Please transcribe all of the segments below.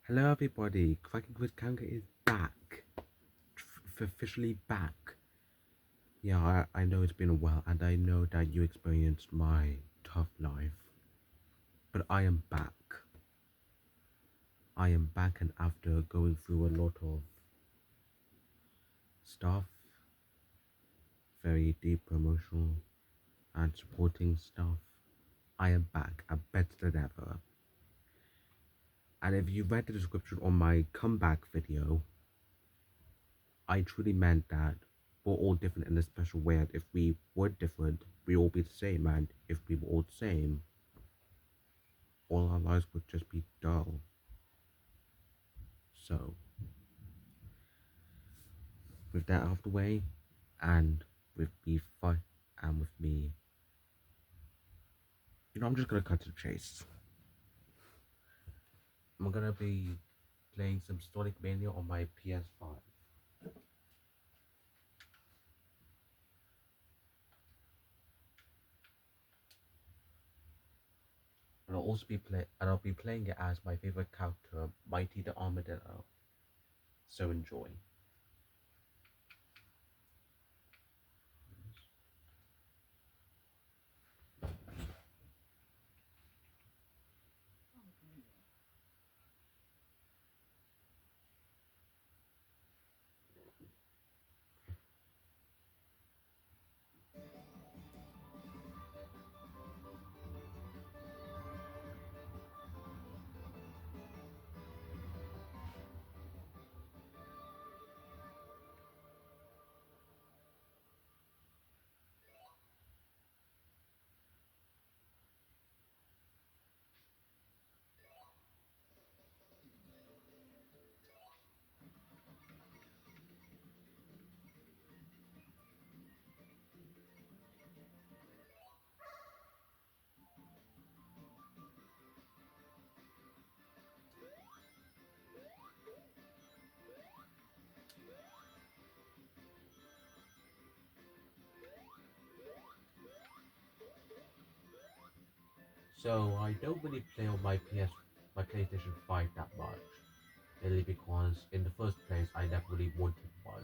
Hello everybody, Cracking with Kanga is back. Officially back. Yeah, I know it's been a while and I know that you experienced my tough life. But I am back. I am back, and after going through a lot of stuff, very deep emotional and supporting stuff, I am back and better than ever. And if you read the description on my comeback video, I truly meant that we're all different in a special way, and if we were different, we'd all be the same, and if we were all the same, all our lives would just be dull. So, with that out of the way, and with me fight, and with me, I'm just gonna cut to the chase. I'm gonna be playing some Sonic Mania on my PS5. I'll be playing it as my favorite character, Mighty the Armadillo. So enjoy. So I don't really play on my PlayStation 5 that much, mainly because in the first place I never really wanted one.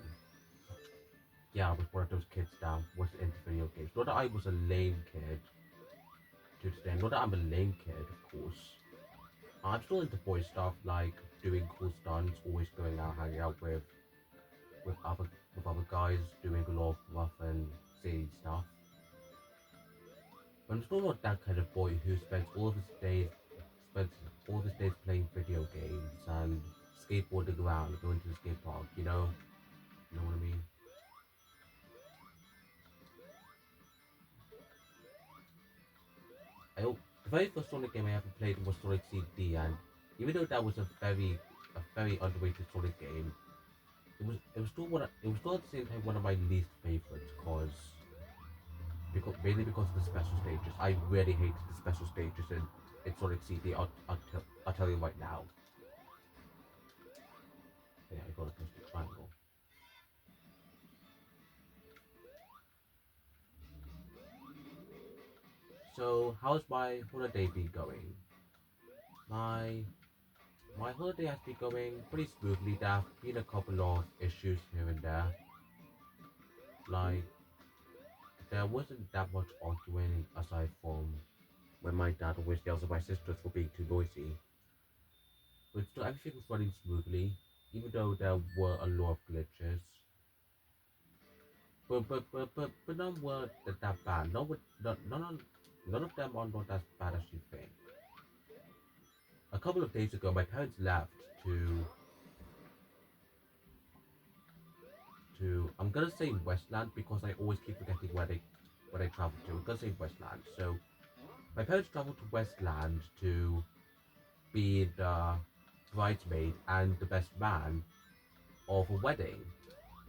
Yeah, I was one of those kids that was into video games. Not that I was a lame kid to today. Not that I'm a lame kid, of course. I'm still into boy stuff like doing cool stunts, always going out, hanging out with other with other guys, doing a lot of rough and silly stuff. But I'm still not that kind of boy who spends all of his days playing video games and skateboarding around, going to the skate park. You know what I mean. The very first Sonic game I ever played was Sonic CD, and even though that was a very underrated Sonic game, it was still at the same time one of my least favorites, because mainly because of the special stages. I really hated the special stages in Sonic CD. I'll tell you right now. Yeah, I gotta press the triangle. So how's my holiday been going? My my holiday has been going pretty smoothly. There have been a couple of issues here and there. Like there wasn't that much arguing aside from when my dad always yells at my sisters for being too noisy. But still everything was running smoothly, even though there were a lot of glitches. But none were that bad. None of them are not as bad as you think. A couple of days ago, my parents left to I'm gonna say Westland because I always keep forgetting where they travel to. I'm gonna say Westland. So my parents traveled to Westland to be the bridesmaid and the best man of a wedding.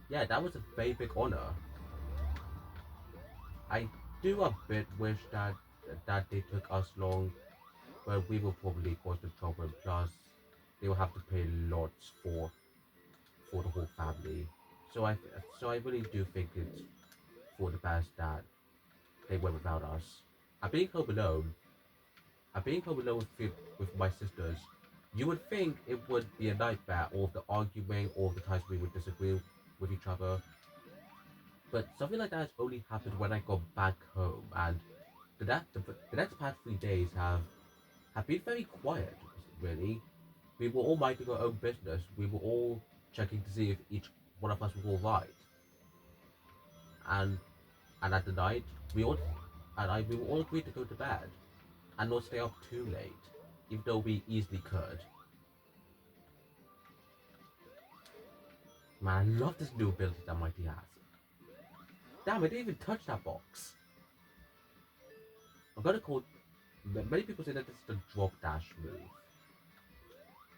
Yeah, that was a very big honor. I do a bit wish that they took us long, but we will probably cause them trouble. Plus, they will have to pay lots for the whole family. So I really do think it's for the best that they went without us. I'm being home alone. I'm being home alone with my sisters. You would think it would be a nightmare, all of the arguing, all of the times we would disagree with each other. But something like that has only happened when I got back home, and the next past 3 days have been very quiet, really. We were all minding our own business. We were all checking to see if each one of us was all right. And and at the night, we were all agreed to go to bed and not stay up too late, even though we easily could. Man, I love this new ability that Mighty has. Damn, I didn't even touch that box. I'm gonna call. Many people say that this is the drop dash move.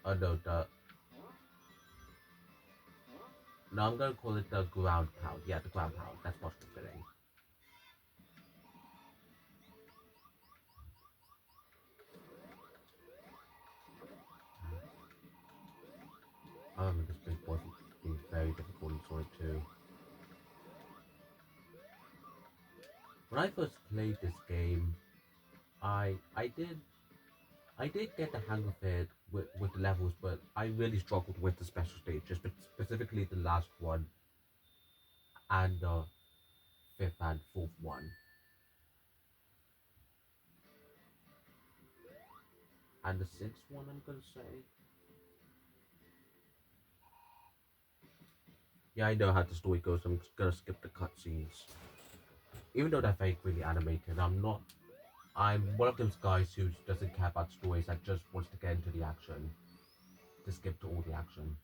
Oh no, no, I'm gonna call it the ground pound. Yeah, the ground pound. That's much more fitting. I remember this big boy being very difficult in Sonic 2. When I first played this game, I did get the hang of it with the levels, but I really struggled with the special stages, but specifically the last one and the fifth and fourth one. And the sixth one, I'm gonna say. Yeah, I know how the story goes. I'm just gonna skip the cutscenes. Even though they're very really animated, I'm not. I'm one of those guys who doesn't care about stories that just wants to get into the action, to skip to all the action.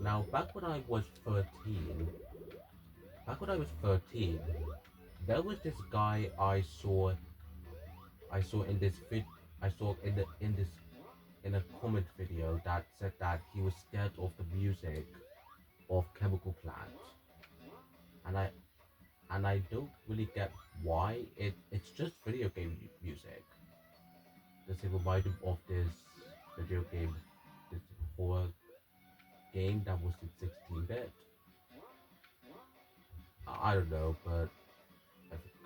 Now, back when I was 13, there was this guy I saw in this vid, I saw in this in a comment video that said that he was scared of the music of Chemical Plant, and I don't really get why. It's just video game music. Does it remind him of this video game, this horror game that was in 16-bit? I don't know, but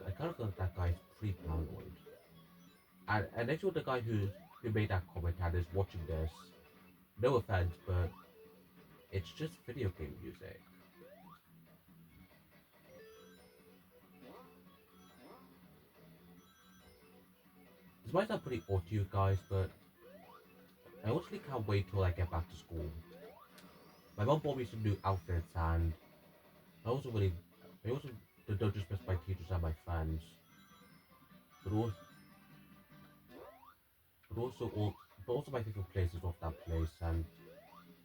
I kind of feel like that guy's pretty paranoid. And actually, the guy who made that comment and is watching this, no offense, but it's just video game music. This might sound pretty odd to you guys, but I honestly can't wait till I get back to school. My mom bought me some new outfits, and I also really, I also don't just miss my teachers and my friends, but also, but also all, but also my favorite places of that place, and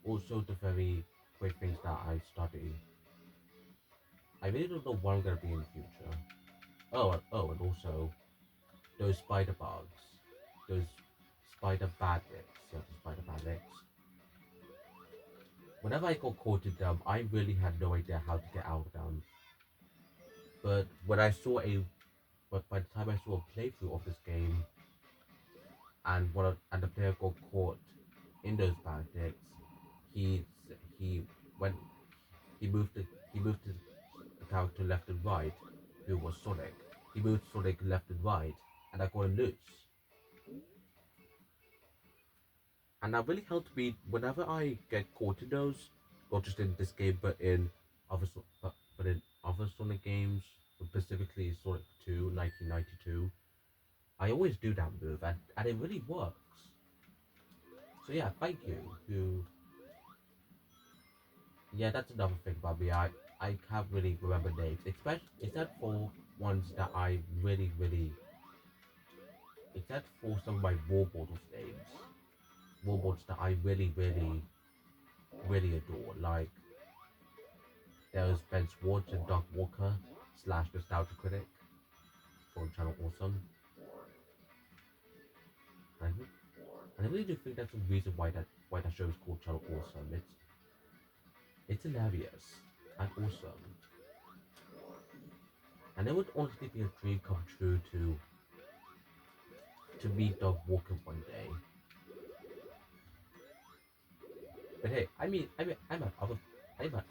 also the very great things that I study. I really don't know what I'm gonna be in the future. And also those spider bugs, those spider bandits, yeah, the spider bandits. Whenever I got caught in them, I really had no idea how to get out of them. But when I saw a, but by the time I saw a playthrough of this game, and the player got caught in those bandits, he he went he moved the character left and right, who was Sonic. He moved Sonic left and right, and I got him loose. And that really helped me whenever I get caught in those, not just in this game, but in but in other Sonic games, specifically Sonic 2, 1992. I always do that move, and it really works. So yeah, thank you. Yeah, that's another thing about me. I can't really remember names, especially except for ones that I really, except for some of my war models names, war models that I really adore, like there's Ben Schwartz and Doug Walker slash Nostalgia Critic from Channel Awesome. And I really do think that's the reason why that show is called Channel Awesome. It's hilarious and awesome. And it would honestly be a dream come true to to meet Doug Walker one day. But hey, I met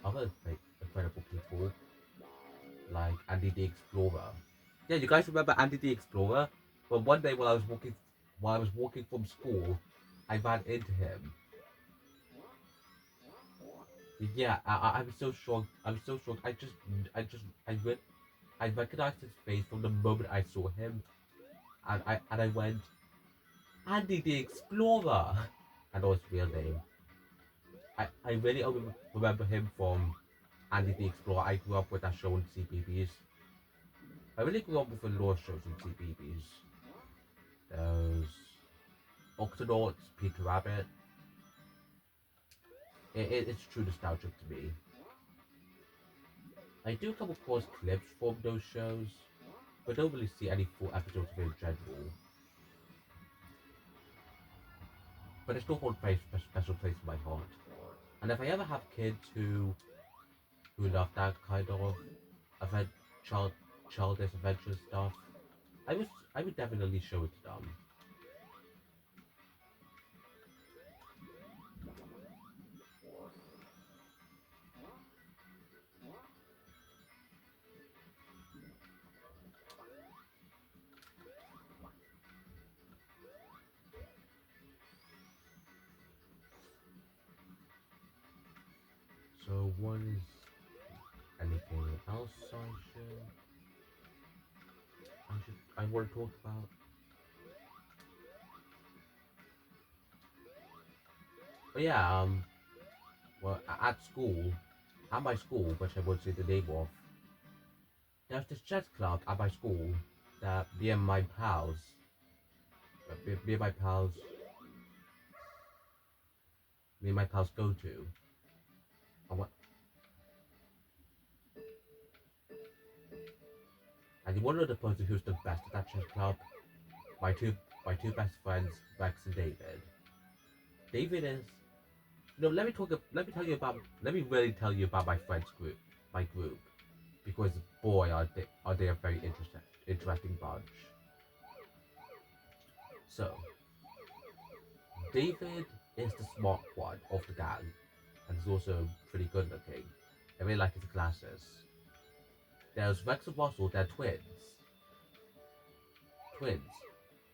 other like incredible people like Andy the Explorer. Yeah, you guys remember Andy the Explorer? Well, one day while I was walking from school, I ran into him. Yeah, I was so shocked. I was so shocked. I recognized his face from the moment I saw him, and I went, Andy the Explorer, and that was his real name. I really only remember him from Andy the Explorer. I grew up with that show on CBBS. I really grew up with a lot of shows on CBBS. There's Octonauts, Peter Rabbit. It's true nostalgic to me. I do come across clips from those shows, but don't really see any full episodes of it in general. But they still hold a very special place in my heart. And if I ever have kids who love that kind of event, child, childish adventure stuff, I would definitely show it to them. So what is anything else I want to talk about? But yeah, well, at school, at my school, which I won't say the name of, there's this chess club at my school that me and my pals, me and my pals go to. And, what, and you want to know the person who's the best at that chess club? My two, my two best friends, Rex and David. David is, let me really tell you about my group, because boy, are they a very interesting bunch. So, David is the smart one of the gang, and he's also pretty good looking. I really like his glasses. There's Rex and Russell, they're twins.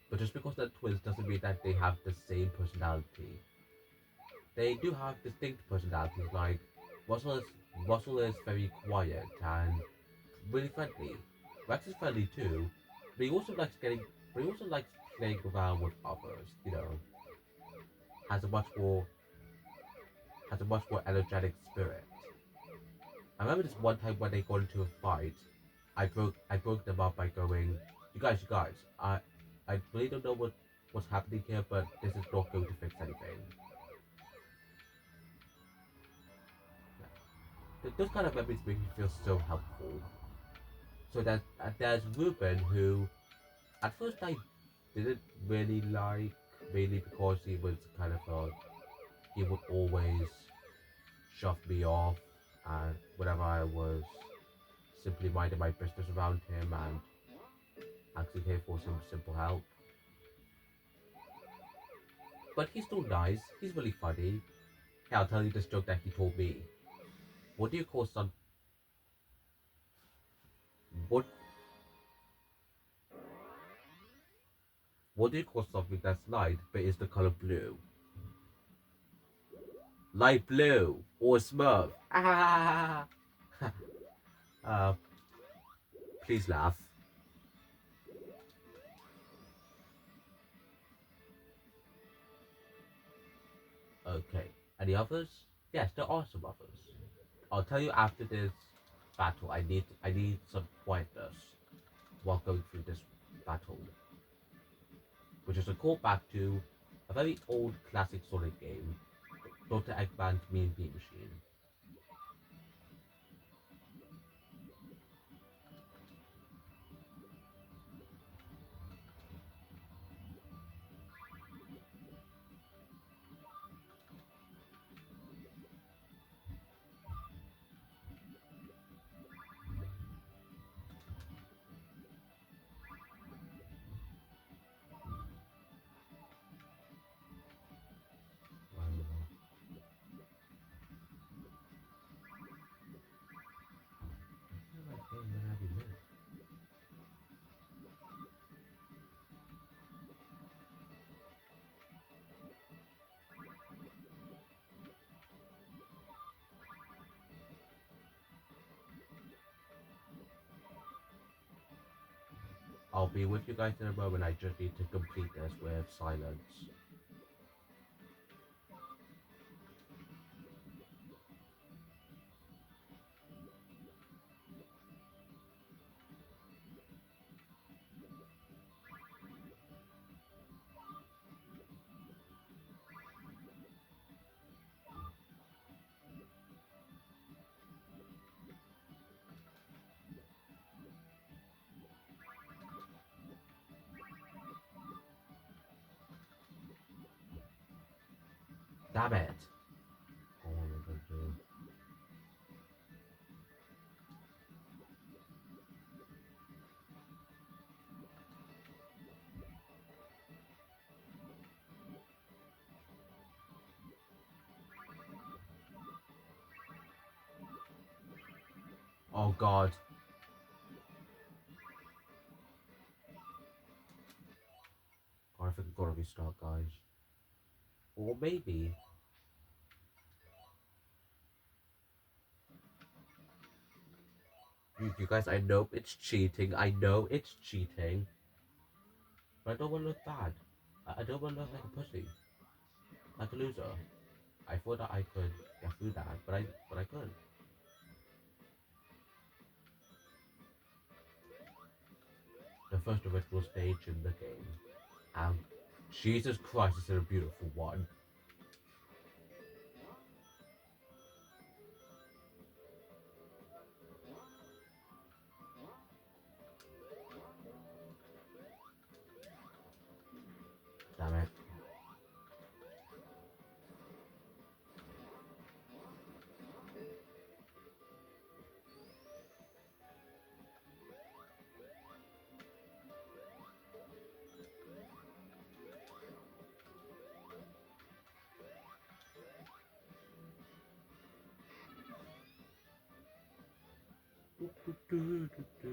But just because they're twins doesn't mean that they have the same personality. They do have distinct personalities, like Russell is, Russell is very quiet and really friendly. Rex is friendly too, but he also likes playing around with others, has a much more has a much more energetic spirit. I remember this one time when they got into a fight, I broke them up by going, you guys, I really don't know what's happening here, but this is not going to fix anything. Yeah. Those kind of memories make me feel so helpful. So there's Ruben, who at first I didn't really like, mainly because he was kind of he would always shove me off, and whenever I was simply minding my business around him and asking him for some simple help. But he's still nice. He's really funny. Hey, I'll tell you this joke that he told me. What do you call some? What What do you call something that's light but is the color blue? Light blue or Smurf? Ah! uh, please laugh. Okay. Any others? Yes, there are some others. I'll tell you after this battle. I need some quietness while going through this battle, which is a callback to a very old classic Sonic game, Dr. Eggman's Mean Bean Machine. I'll be with you guys in a moment. I just need to complete this with silence. Damn it! Oh, what am I gonna do? Oh god. I think I've got to restart, guys. Or maybe. You guys, I know it's cheating. I know it's cheating. But I don't want to look bad. I don't want to look like a pussy. Like a loser. I thought that I could get through that, but I couldn't. The first original stage in the game. And Jesus Christ, it's a beautiful one. Damn it. Do, do, do, do, do.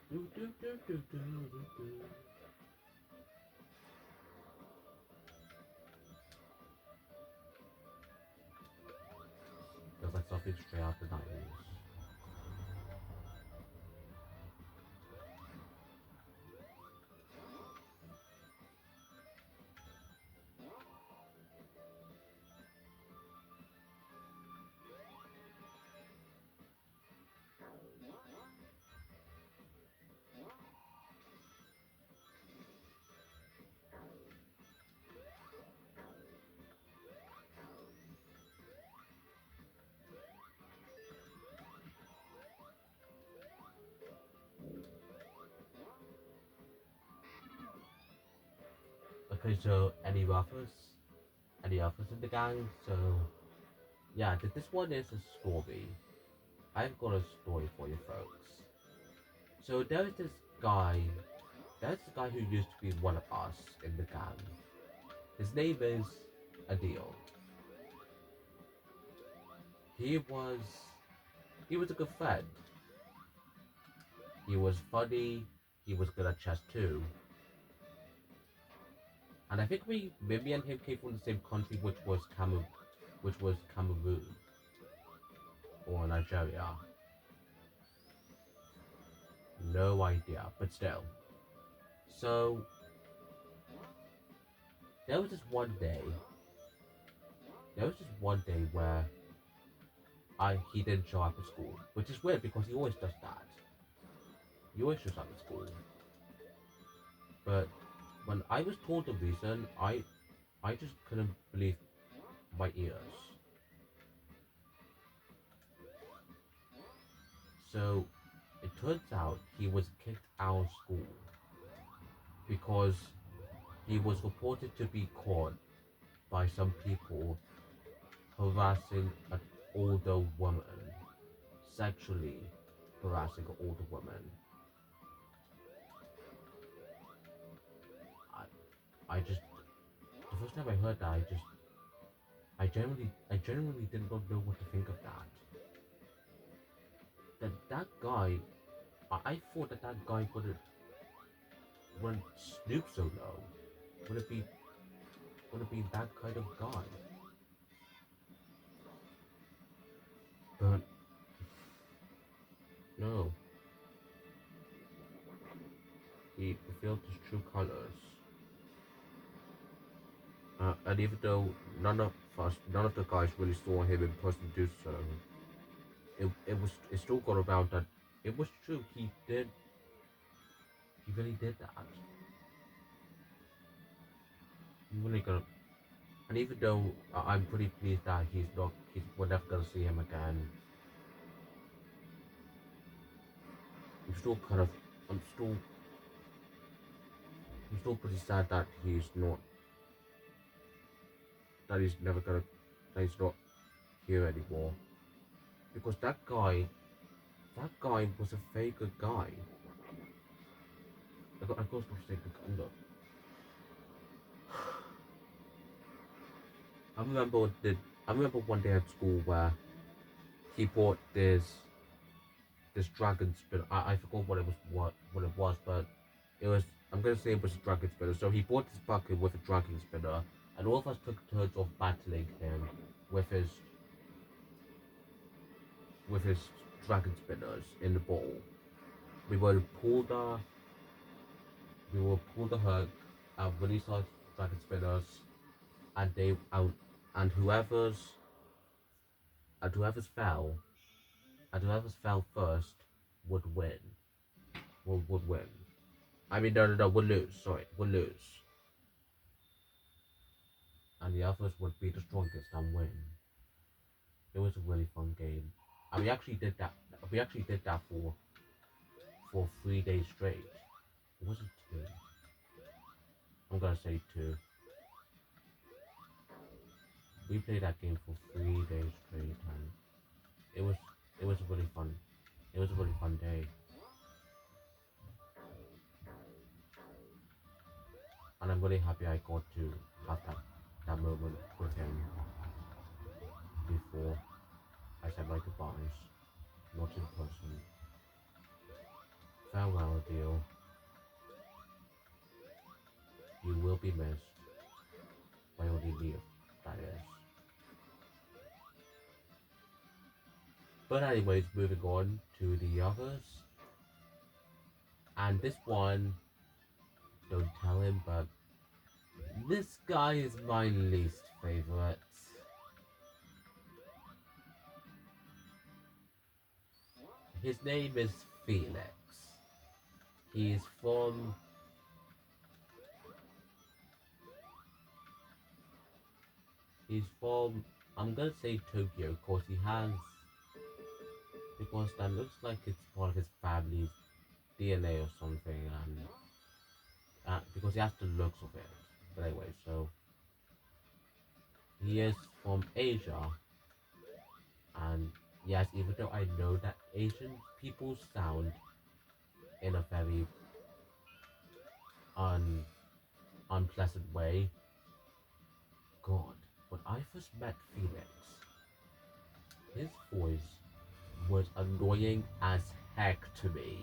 Do, do, do, do, do, do, do. Feels like something straight out the 90s. Okay, so any offers? Any offers in the gang? So, yeah, this one is a story. I've got a story for you folks. So guy, there's this guy who used to be one of us in the gang. His name is Adil. He was, he was a good friend. He was funny. He was good at chess too. And I think me and him came from the same country, which was Cameroon or Nigeria. No idea, but still. So there was this one day. There was this one day where I he didn't show up at school, which is weird because he always does that. He always shows up at school. But when I was told the reason, I just couldn't believe my ears. So it turns out he was kicked out of school because he was reported to be caught by some people harassing an older woman, sexually harassing an older woman. I just the first time I heard that, I genuinely did not know what to think of that. That guy, I thought that guy wouldn't stoop so low. Would it be would it be that kind of guy? But no, he revealed his true colors. And even though none of the guys really saw him in person do so, it still got around that it was true. He really did that. He really got. And even though I'm pretty pleased that we're never gonna see him again, I'm still kind of, I'm still, I'm still pretty sad that that he's never gonna, that he's not here anymore. Because that guy was a very good guy. I got to say good. Look, I remember I remember one day at school where he bought this dragon spinner. I forgot what it was, but it was, I'm gonna say it was a dragon spinner. So he bought this bucket with a dragon spinner, and all of us took turns of battling him with his with his dragon spinners in the bowl. We would pull the hook and release our dragon spinners, and they out and whoever's fell whoever's fell first would win. Would win. I mean, no, would lose. Sorry, would lose, and the others would be the strongest and win. It was a really fun game, and we actually did that. We actually did that for 3 days straight. It wasn't two. I'm gonna say two. We played that game for 3 days straight, and it was it was really fun. It was a really fun day, and I'm really happy I got to have that moment with him before I said my goodbyes, not in person. Farewell, dear. You will be missed by only me, that is. But anyways, moving on to the others. And this one, don't tell him, but this guy is my least favorite. His name is Felix. He's from I'm gonna say Tokyo because that looks like it's part of his family's DNA or something, and because he has the looks of it. But anyway, so he is from Asia, and yes, even though I know that Asian people sound in a very un unpleasant way, God, when I first met Felix, his voice was annoying as heck to me.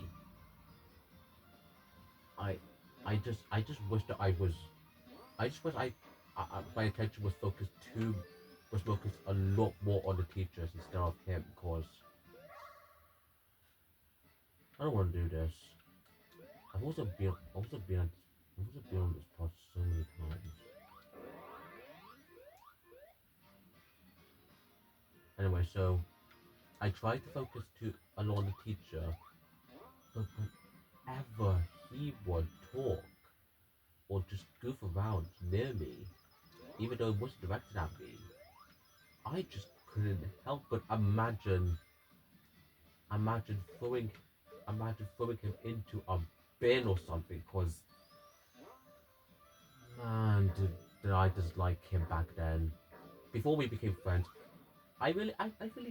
I I just wish that I just wish my attention was focused a lot more on the teachers instead of him, because I don't want to do this. I've also been on this part so many times. Anyway, so I tried to focus to a lot on the teacher, but whenever he would talk or just goof around near me, even though it wasn't directed at me, I just couldn't help but imagine throwing, imagine throwing him into a bin or something. Cause man, did I dislike him back then. Before we became friends, I really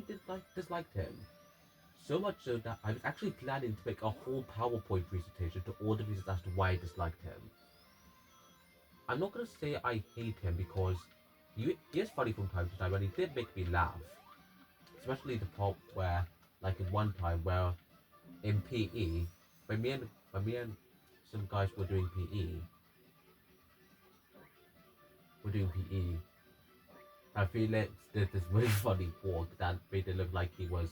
did disliked him. So much so that I was actually planning to make a whole PowerPoint presentation to all the reasons as to why I disliked him. I'm not gonna say I hate him because he is funny from time to time, and he did make me laugh. Especially the part where, like in one time where in PE, when me and some guys were doing PE, I feel it did this really funny walk that made it look like he was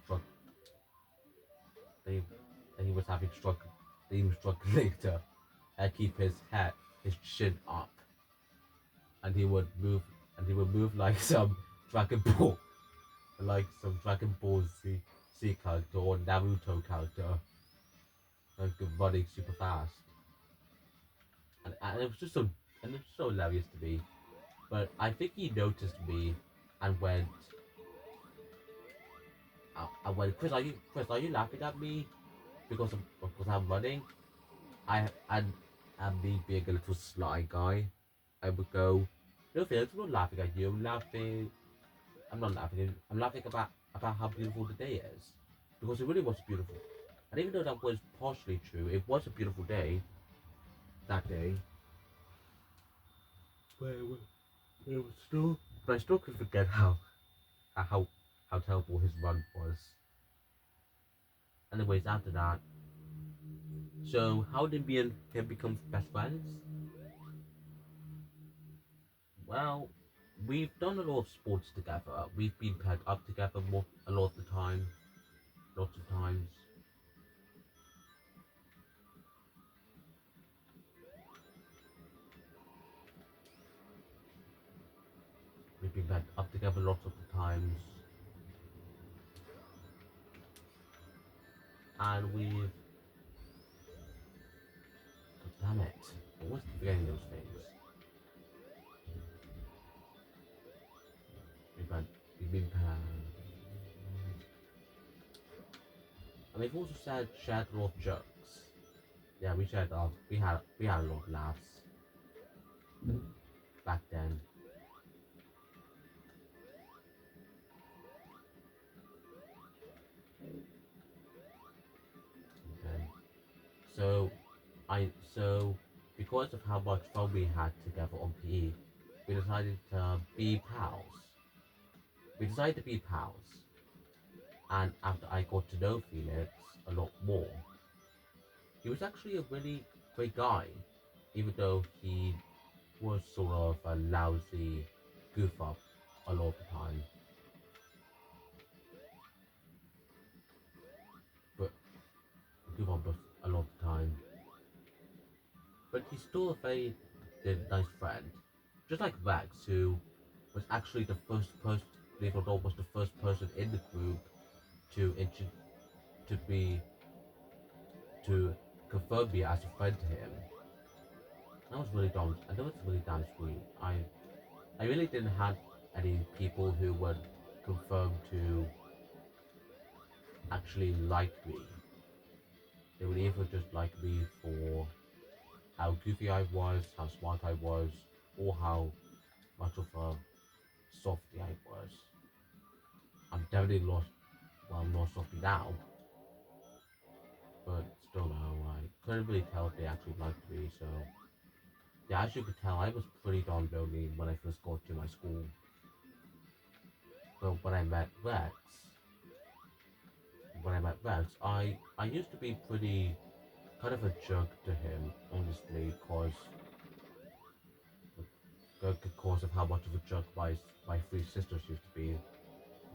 struck that he, that he was having struck the instructor and keep his chin up, and he would move like some Dragon Ball, like some Dragon Ball Z character or Naruto character, like running super fast, and it was just so and it was so hilarious to me. But I think he noticed me and went, I went, Chris, are you laughing at me because I'm running? And me being a little sly guy, I would go, no, Felix, I'm not laughing at you. I'm not laughing. I'm laughing about how beautiful the day is, because it really was beautiful. And even though that was partially true, it was a beautiful day that day. But it was still. But I still could forget how how terrible his run was. Anyways, after that, so how did me and him become best friends? Well, we've done a lot of sports together. We've been paired up together a lot of the time, lots of times. We've been paired up together lots of the times, and we've. God damn it! I always keep forgetting those things. We've had, we've been paired, and we've also shared a lot of jokes. Yeah, we had a lot of laughs back then. Okay. So so because of how much fun we had together on PE, we decided to be pals. We decided to be pals, and after I got to know Felix a lot more, he was actually a really great guy, even though he was sort of a lousy goof up a lot of the time. But goof up a lot of the time. But he's still a very nice friend. Just like Rex, who was actually the first person, believe it or not, was the first person in the group to to be to confirm me as a friend to him. That was really dumb. And that was really damn sweet. I really didn't have any people who would confirm to actually like me. They would either just like me for how goofy I was, how smart I was, or how much of a softy I was. I'm definitely lost. Well, I'm not softy now, but still no, I couldn't really tell if they actually liked me. So yeah, as you could tell, I was pretty darn lonely when I first got to my school. But when I met Rex, I used to be pretty kind of a jerk to him, honestly, because of how much of a jerk my three sisters used to be,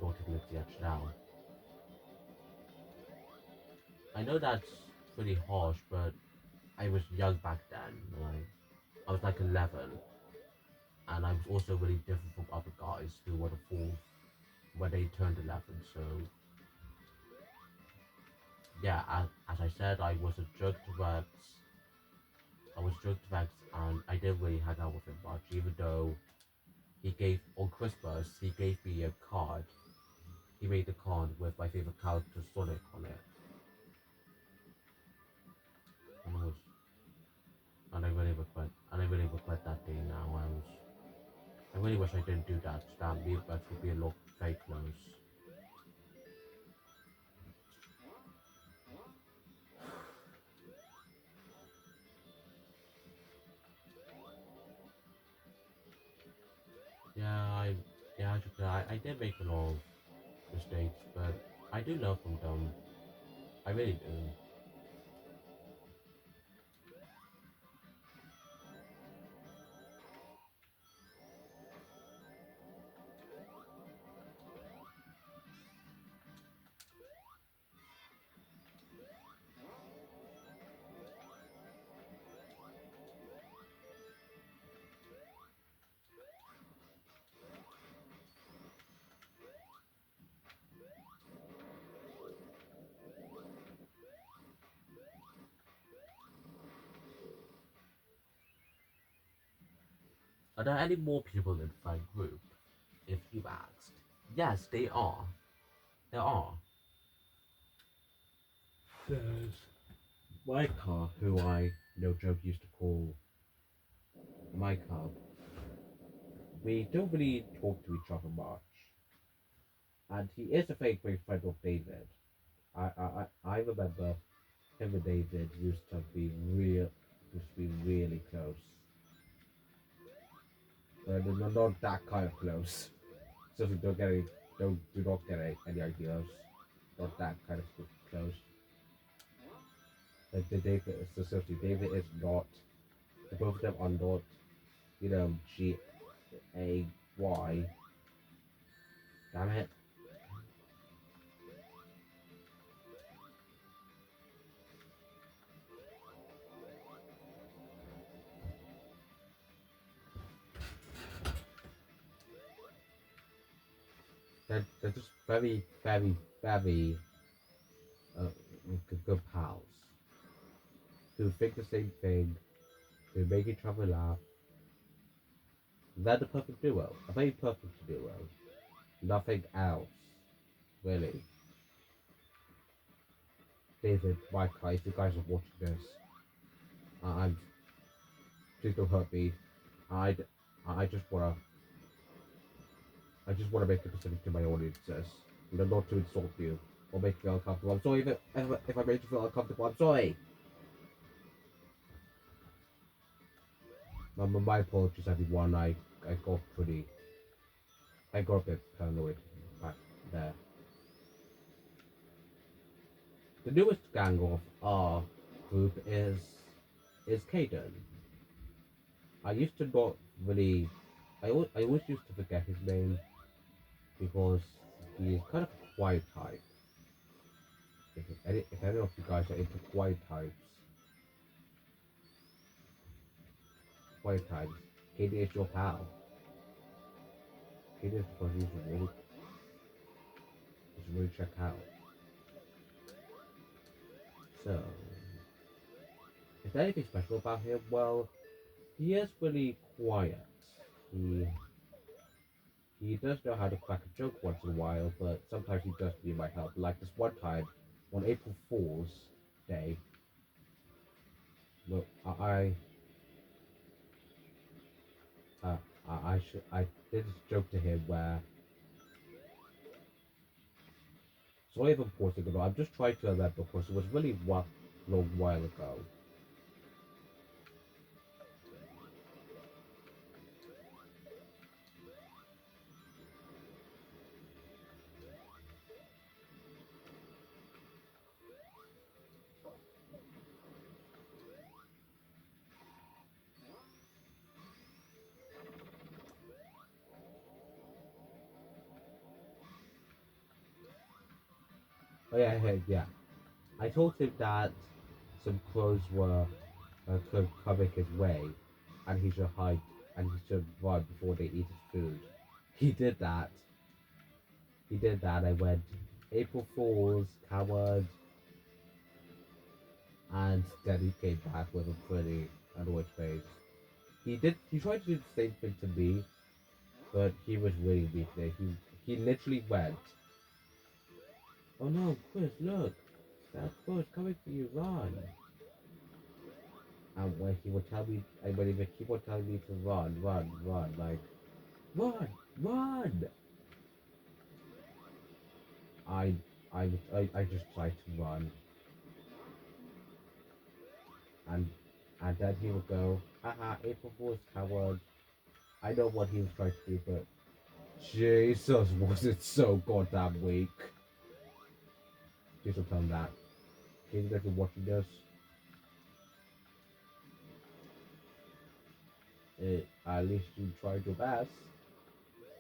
naughty little yet now. I know that's pretty harsh, but I was young back then. Like, I was like 11, and I was also really different from other guys who were the fools when they turned 11. So yeah, as I said, I was a jerk to Rex. I was a jerk to Rex, and I didn't really hang out with him much, even though he gave on Christmas he gave me a card. He made a card with my favorite character Sonic on it, and I was and I really regret that day now. I really wish I didn't do that. That me Rex would be a lot very close. Yeah, yeah, I did make a lot of mistakes, but I do learn from them. I really do. Are there any more people in Fight Group? If you asked. Yes, they are. There are. There's Micah, who I, no joke, used to call Micah. We don't really talk to each other much. And he is a very great friend of David. I remember him and David used to be really close. But they're not that kind of close. So do not get any ideas. Not that kind of close. Like the David, so seriously, David is not. The both of them are not, GAY. Damn it. They're just very, very, very uh, good pals who think the same thing, who make each other laugh. They're the perfect duo, a very perfect duo. Nothing else, really. David, Micah, if you guys are watching this, I'm please don't hurt me. I, I just wanna, I just wanna make it specific to my audiences, not to insult you or make you feel uncomfortable. I'm sorry if I made you feel uncomfortable. I'm sorry. My apologies, everyone. I got pretty, I got a bit paranoid back there. The newest gang of our group is Caden. I used to not really, I always used to forget his name because he is kind of a quiet type. If any of you guys are into quiet types, Caden is your pal. Caden is the person you should really check out. So, is there anything special about him? Well, he is really quiet. He he does know how to crack a joke once in a while, but sometimes he does need my help. Like this one time on April Fool's Day, look, uh, I did this joke to him where sorry if I'm pausing it. I'm just trying to remember because it was really a long while ago. Oh yeah. I told him that some crows were coming his way, and he should hide and he should run before they eat his food. He did that. He did that. I went April Fools, coward, and then he came back with a pretty annoyed face. He tried to do the same thing to me, but he was really weak there. He literally went, "Oh no, Chris, look, that crow coming for you, run!" And when he would tell me, and when he would keep on telling me to run, like, run, run! I, I just tried to run, and then he would go, haha, April Fool's coward. I know what he was trying to do, but Jesus, was it so goddamn weak. Please don't tell him that. Please, if you're watching this, at least you tried your best.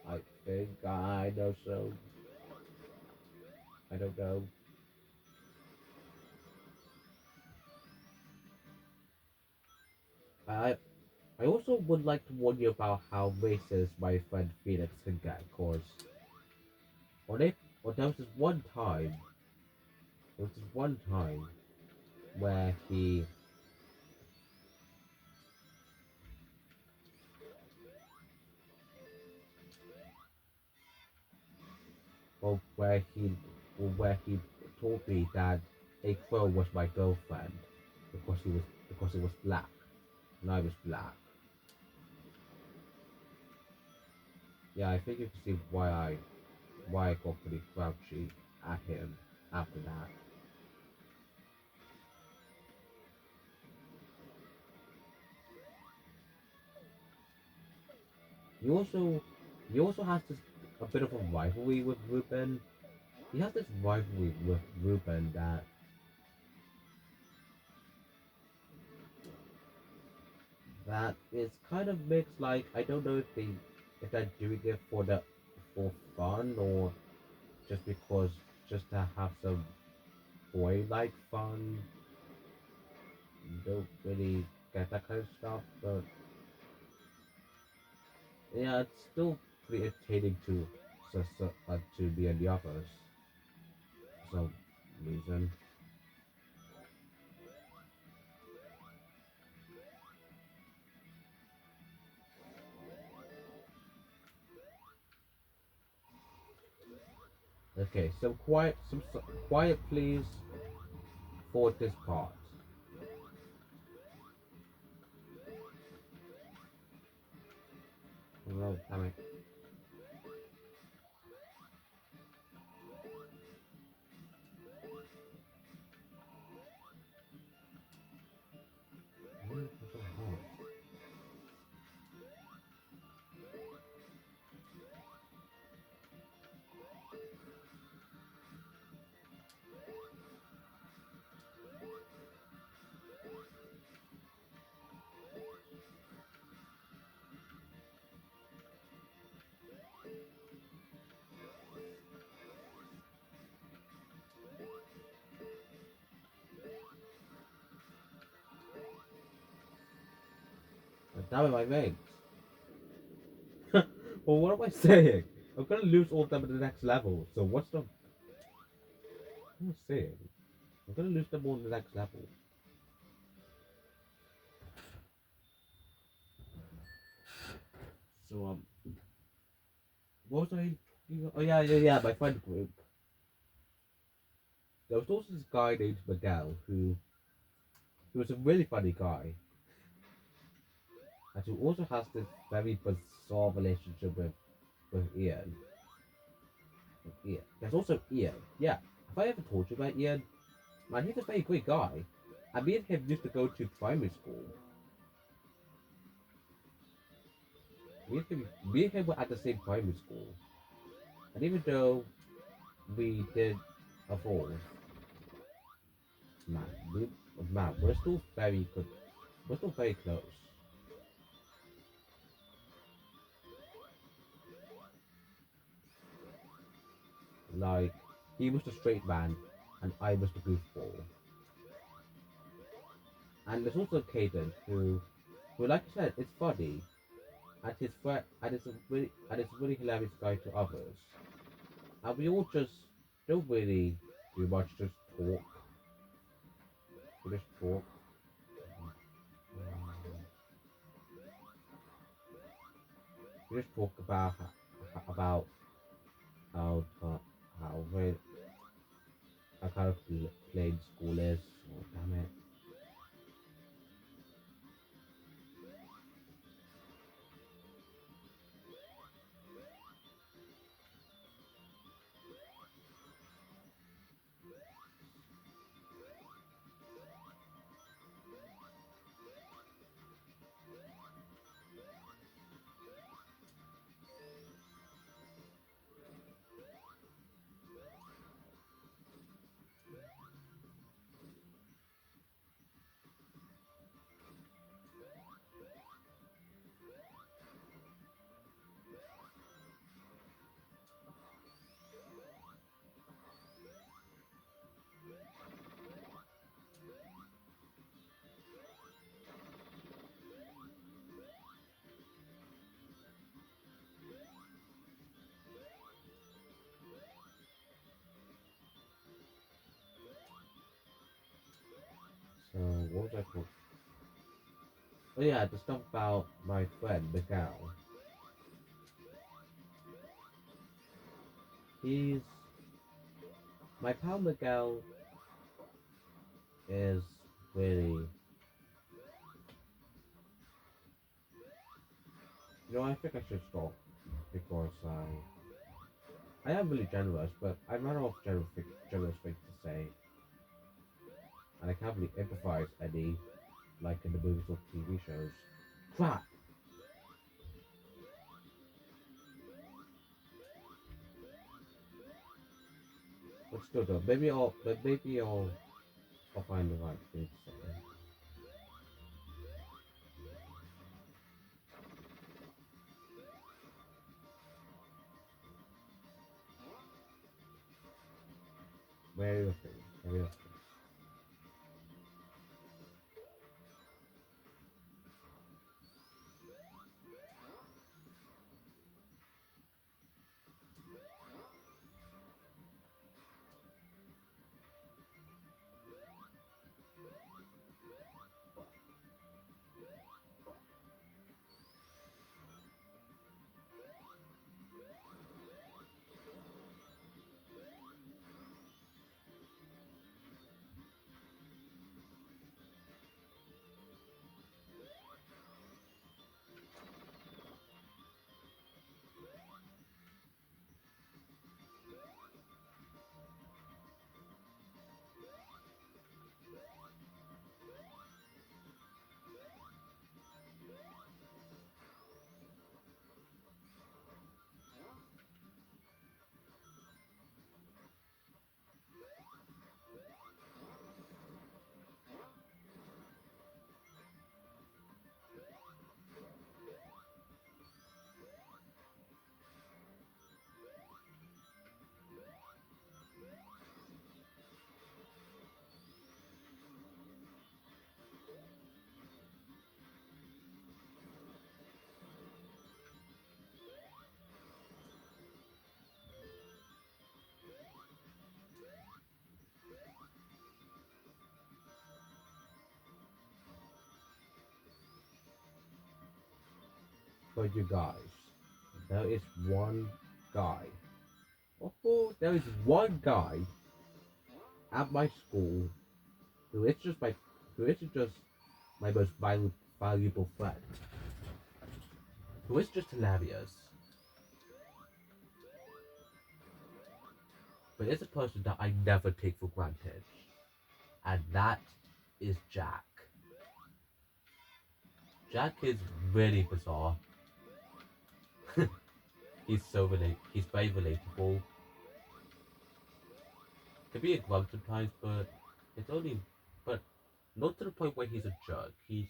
I think I know so. I don't know. I I also would like to warn you about how racist my friend Felix can get, cause on it, well, there was this one time where or where he told me that a crow was my girlfriend because it was black and I was black. Yeah, I think you can see why I got pretty grouchy at him after that. He also he also has this a bit of a rivalry with Ruben. He has this rivalry with Ruben that is kind of mixed. Like I don't know if they're doing it for fun or just because just to have some boy like fun. Don't really get that kind of stuff, but yeah, it's still pretty entertaining to be in the others for some reason. Okay, some quiet, please, for this part. No, damn it. Why is it so hard? Damn it, my mates. Well, what am I saying? I'm gonna lose all of them at the next level. So what's the? What am I saying? I'm gonna lose them all in the next level. So what was I talking about? Oh yeah, yeah, yeah. My friend group. There was also this guy named Miguel who was a really funny guy, and who also has this very bizarre relationship with Ian. Ian. There's also Ian. Yeah. Have I ever told you about Ian? Man, he's a very great guy. And me and him used to go to primary school. Me and him were at the same primary school. And even though we did evolve, man, we, man, we're still very good. We're still very close. Like, he was the straight man, and I was the goofball. And there's also Caden, who, like I said, is funny, and his friend, and it's a really hilarious guy to others. And we all just don't really do much, just talk. We just talk. We just talk about how how very how kind of plain school is. Oh, damn it. So what was I talking? Oh yeah, the stuff about my friend Miguel. He's my pal Miguel is really, I think I should stop because I am really generous, but I ran off generous things to say, and I can't really improvise any like in the movies or TV shows. Crap. But still, though, I'll find the right thing to say. Very okay. Very okay. But you guys, there is one guy. Oh, there is one guy at my school who is just my who is just my most valuable friend. Who is just hilarious. But it's a person that I never take for granted. And that is Jack. Jack is really bizarre. He's very relatable. Can be a grunt sometimes, but it's only but not to the point where he's a jerk. He's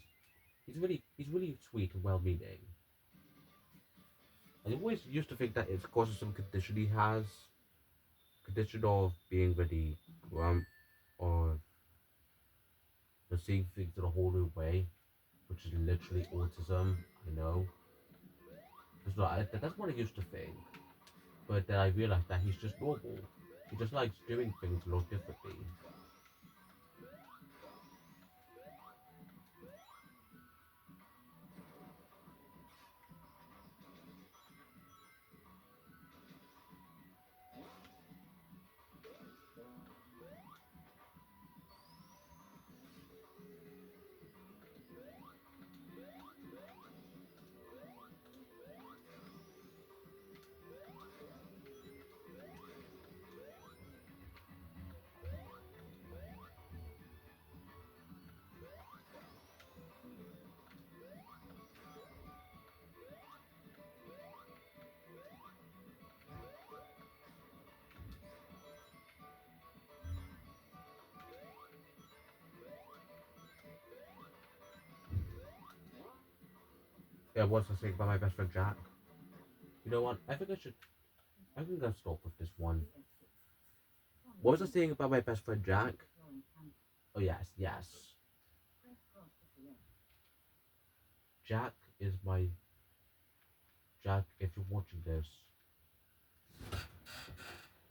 really sweet and well meaning. I always used to think that it's because of some condition he has. Condition of being really grump or just seeing things in a whole new way, which is literally autism, I know. That's what I used to think. But then I realized that he's just normal. He just likes doing things a lot differently. Yeah, what's the thing about my best friend Jack? You know what? I think I'll stop with this one. What was I saying about my best friend Jack? Oh yes, yes. Jack is my Jack. If you're watching this,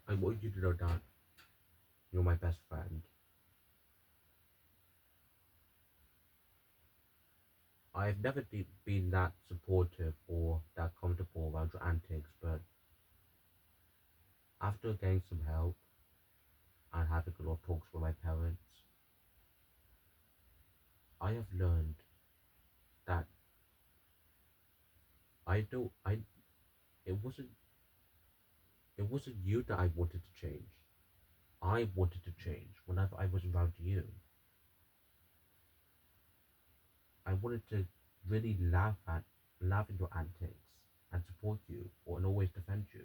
I want you to know that you're my best friend. I've never been that supportive or that comfortable around your antics, but After getting some help and having a lot of talks with my parents, I have learned that I don't I it wasn't it wasn't you that I wanted to change. I wanted to change whenever I was around you. I wanted to really laugh at your antics and support you or and always defend you.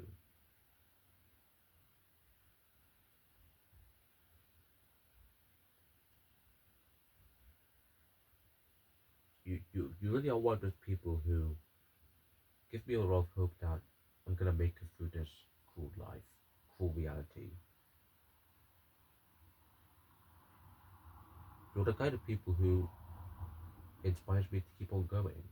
You really are one of those people who give me a lot of hope that I'm gonna make it through this cruel life, cruel reality. You're the kind of people who inspires me to keep on going.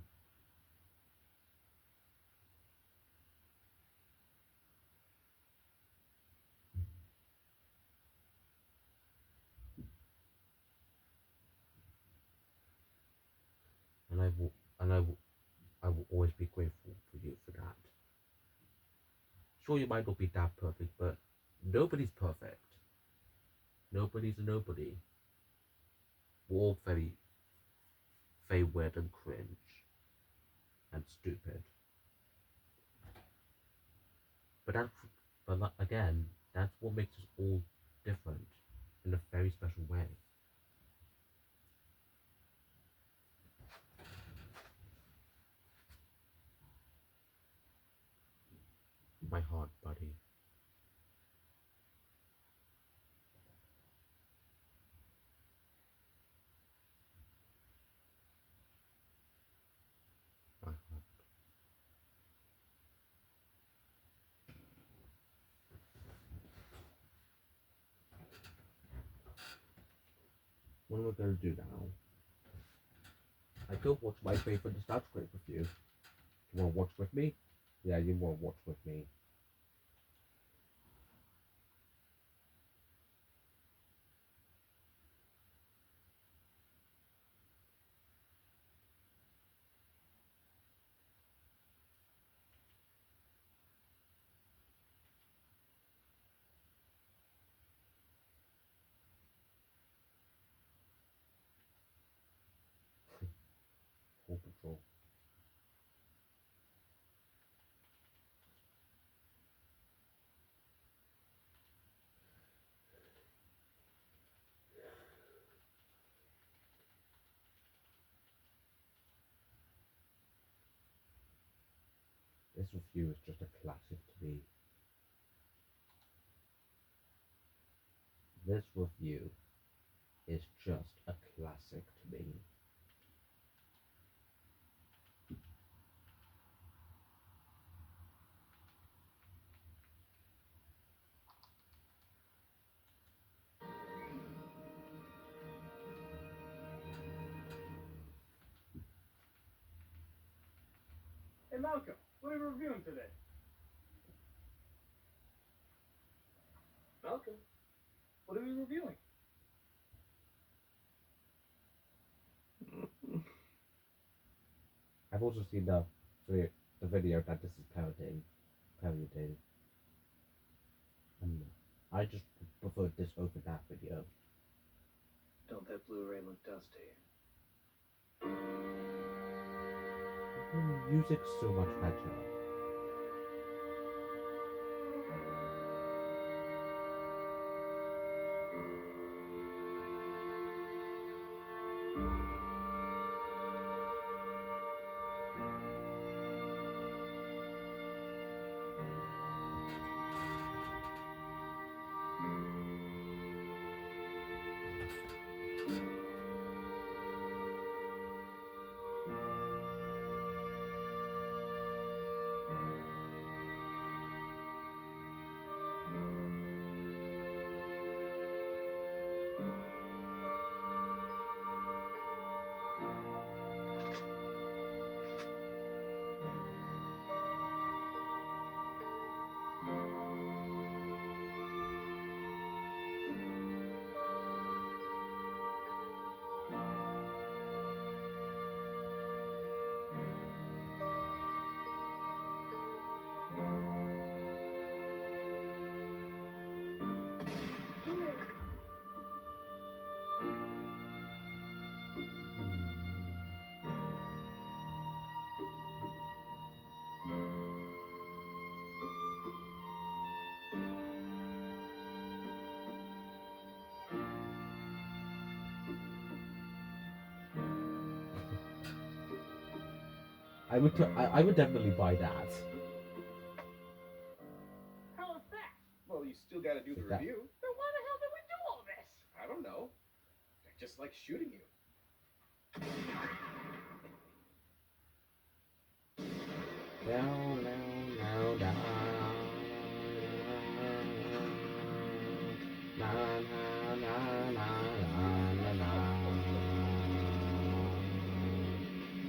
And I will always be grateful for you for that. Sure, you might not be that perfect, but nobody's perfect. Nobody's a nobody. We're all very weird and cringe and stupid. But that's, again, that's what makes us all different in a very special way. My heart, buddy. My heart. What am I gonna do now? I could watch my favorite Star Trek with you. You wanna watch with me? Yeah, you wanna watch with me. Paw Patrol. This review is just a classic to me. This review is just a classic to me. Hey Malcolm, what are we reviewing today? Malcolm, what are we reviewing? I've also seen the video that this is parodying, and I just prefer this over that video. Don't that Blu-ray look dusty? The music's so much better. I would definitely buy that. How is that? Well, you still gotta do the Like that. review. Then why the hell did we do all this? I don't know. I just like shooting you. Down, down, down, down. Na, na, na, na, na, na, na.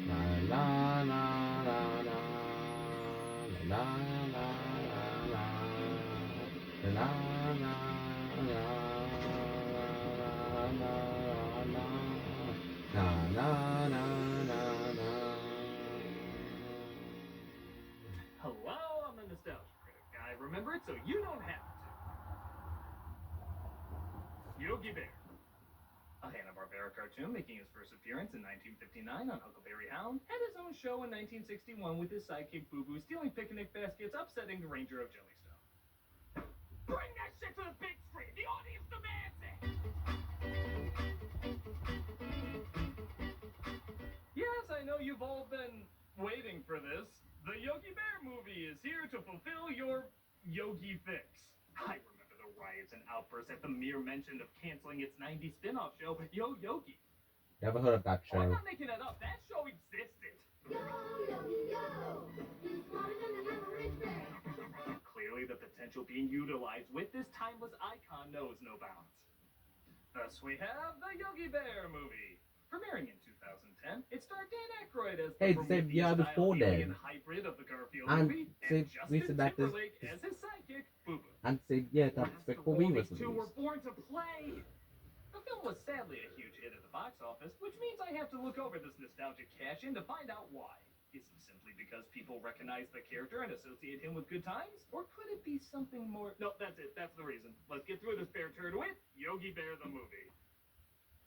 La, la, la, la, la. La, la, la, la. La, la, la, la. La, la, la, la, la. Hello, I'm the Nostalgia Critic. I remember it so you don't have to. Yogi Bear. A Hanna-Barbera cartoon making his first appearance in 1959 on Huckleberry Hound, had his own show in 1961 with his sidekick Boo Boo stealing picnic baskets, upsetting the Ranger of Jellystone. Bring that shit to the big screen! The audience demands it! Yes, I know you've all been waiting for this. The Yogi Bear movie is here to fulfill your Yogi fix. I remember the riots and outbursts at the mere mention of canceling its 90s spin-off show, Yo Yogi. Never heard of that Oh, I'm show. not making that up. That show existed. Yo, Yogi, yo! You smarter than the average bear! Clearly, the potential being utilized with this timeless icon knows no bounds. Thus, we have the Yogi Bear movie. Premiering in 2010, it starred Dan Aykroyd as the Hey, it's the same year I was born alien in. hybrid of the Garfield And movie, same and Justin recent actors- Timberlake as his sidekick, Boo Boo. And same year that Yes, Despicable the Me role was these two were released. born to play. The film was sadly a huge hit at the box office, which means I have to look over this nostalgic cash-in to find out why. Is it simply because people recognize the character and associate him with good times? Or could it be something more? No, that's it. That's the reason. Let's get through this bear turd with Yogi Bear the movie.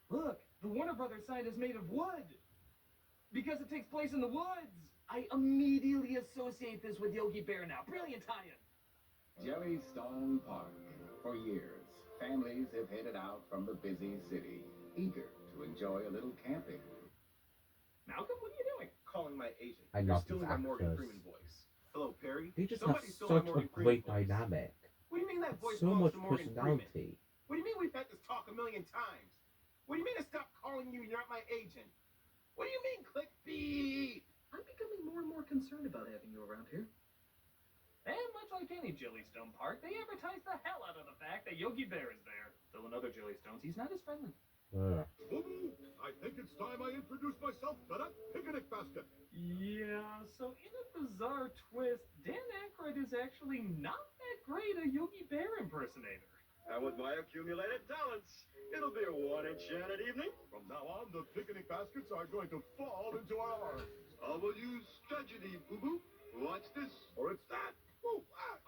Look, the Warner Brothers sign is made of wood. Because it takes place in the woods. I immediately associate this with Yogi Bear now. Brilliant tie-in. Jellystone Park. For years, families have headed out from the busy city, eager to enjoy a little camping. Malcolm, what are you doing? Calling my agent. I You're love stealing these my Morgan actors. Freeman voice. Hello, Perry. They just have Somebody stole my such a Morgan great Freeman voice. dynamic. What do you mean that voice So belongs much to Morgan Freeman? personality. What do you mean we've had this talk a million times? What do you mean to stop calling you? You're not my agent. What do you mean, click beep? I'm becoming more and more concerned about having you around here. And much like any Jellystone park, they advertise the hell out of the fact that Yogi Bear is there. Though in other Jellystones, he's not as friendly. I think it's time I introduce myself to that picnic basket. Yeah, so in a bizarre twist, Dan Aykroyd is actually not that great a Yogi Bear impersonator. And with my accumulated talents, it'll be a one enchanted evening. From now on, the picnic baskets are going to fall into our arms. I will use tragedy, boo-boo. Watch this, or it's that. Woo! Hot,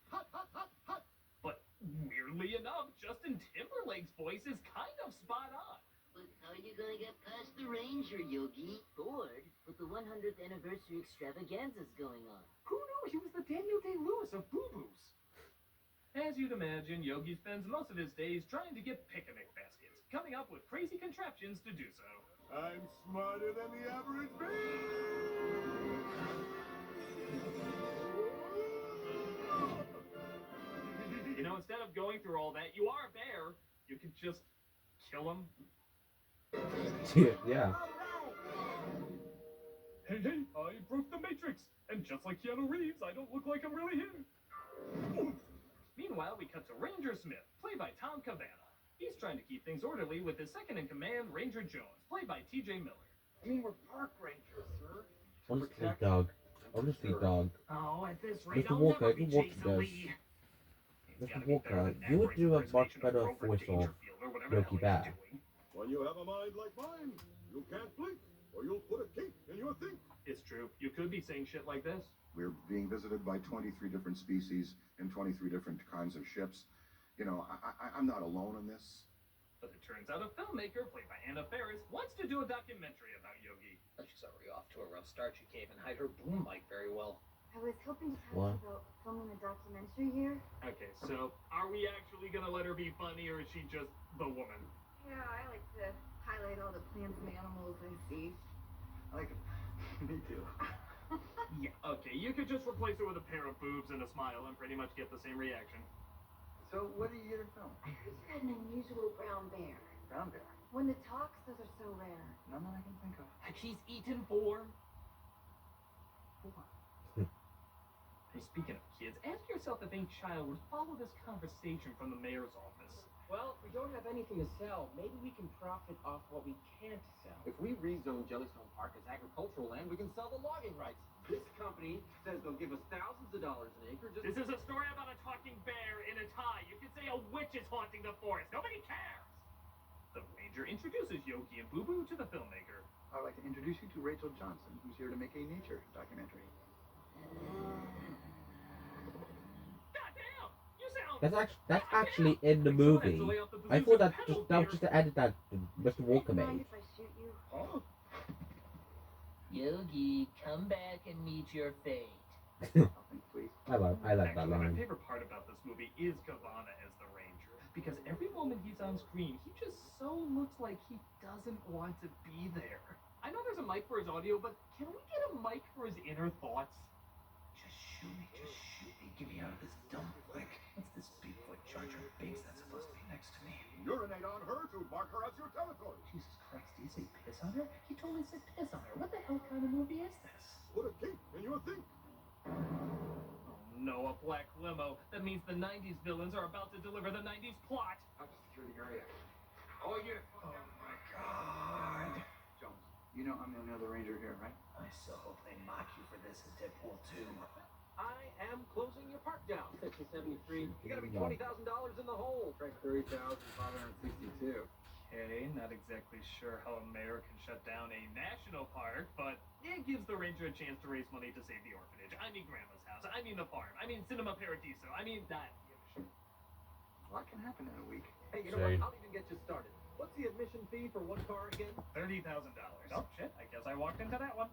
hot, hot, hot, hot. But weirdly enough, Justin Timberlake's voice is kind of spot on. But how are you gonna get past the Ranger, Yogi? Bored? But the 100th anniversary extravaganza's going on. Who knew he was the Daniel Day-Lewis of Boo Boos? As you'd imagine, Yogi spends most of his days trying to get picnic baskets, coming up with crazy contraptions to do so. I'm smarter than the average bee. You know, instead of going through all that, you are a bear. You could just kill him. Yeah. Hey, I broke the Matrix. And just like Keanu Reeves, I don't look like I'm really him. Meanwhile, we cut to Ranger Smith, played by Tom Cavanagh. He's trying to keep things orderly with his second-in-command, Ranger Jones, played by T.J. Miller. I mean, we're park rangers, sir. Honestly, Doug. Honestly, Doug. Oh, at this rate, Mr. I'll Walker, never be you watch Jason this. Lee. It's Mr. gotta be better Walker, than you would Aykroyd's do a much impersonation better Grover voice of Dangerfield or whatever the Yogi hell Bear. he's doing. When you have a mind like mine, you can't blink, or you'll put a kink in your think. It's true. You could be saying shit like this. We're being visited by 23 different species and 23 different kinds of ships. You know, I'm not alone in this. But it turns out a filmmaker, played by Anna Faris, wants to do a documentary about Yogi. She's already off to a rough start. She can't even hide her boom mic very well. I was hoping to talk What? about filming a documentary here. Okay, so are we actually gonna let her be funny, or is she just the woman? Yeah, I like to highlight all the plants and animals I see. I like to Me too. Yeah, okay, you could just replace it with a pair of boobs and a smile and pretty much get the same reaction. So, what do you get her from? I heard you had an unusual brown bear. Brown bear. When the talks, those are so rare. None that I can think of. Like he's eaten for. Hey, speaking of kids, ask yourself if any child would follow this conversation from the mayor's office. Well, if we don't have anything to sell, maybe we can profit off what we can't sell. If we rezone Jellystone Park as agricultural land, we can sell the logging rights. This company says they'll give us thousands of dollars an acre just... This is a story about a talking bear in a tie. You could say a witch is haunting the forest. Nobody cares. The ranger introduces Yogi and Boo Boo to the filmmaker. I'd like to introduce you to Rachel Johnson, who's here to make a nature documentary. Goddamn! You sound... That's actually in the movie. I thought that was just to edit that Mr. Walker Mind made. if I shoot you? Oh, Yogi, come back and meet your fate. nothing, please. I like that Actually, my line. favorite part about this movie is Kavana as the ranger. Because every moment he's on screen, he just so looks like he doesn't want to be there. I know there's a mic for his audio, but can we get a mic for his inner thoughts? Just shoot me, get me out of this dumb flick. What's this Bigfoot Charger Binks that's supposed to be next to me? Urinate on her to mark her as your territory. Jesus Christ, did he say piss on her? He totally said piss on her. What the hell kind of movie is this? Put a kink in your think. Oh no, a black limo. That means the 90s villains are about to deliver the 90s plot. Have to secure the area. All units. Oh my God. Jones, you know I'm the only other ranger here, right? I so hope they mock you for this in Deadpool 2. I am closing your park down. Section 73. You gotta be Yeah. $20,000 in the hole. Track 30,562. Okay, not exactly sure how a mayor can shut down a national park, but it gives the ranger a chance to raise money to save the orphanage. I mean Grandma's house. I mean the farm. I mean Cinema Paradiso. I mean that. A lot can happen in a week. Hey, you know what? Same. I'll even get you started. What's the admission fee for one car again? $30,000. Oh shit, I guess I walked into that one.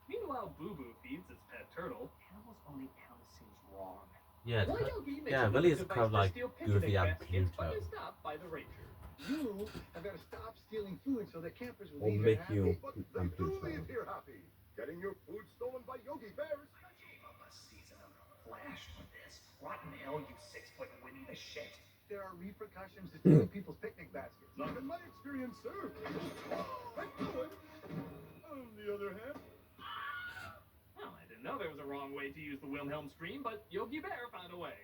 Meanwhile, Boo Boo feeds his pet turtle. Animals only count seems wrong. Yeah, Well, Yogi makes yeah, another really is device kind of to like steal Goofy picnic and baskets, but Pluto. is stopped by the ranger. You have got to stop stealing food so that campers will Or leave make here happy. you But they and do Pluto. leave here happy. Getting your food stolen by Yogi Bears. I gave up a season of The Flash for this. Rotten hell, you 6-foot Winnie the shit. There are repercussions to stealing people's picnic baskets. Not in my experience, sir. I do it. On the other hand, Well, I didn't know there was a wrong way to use the Wilhelm scream, but Yogi Bear found a way.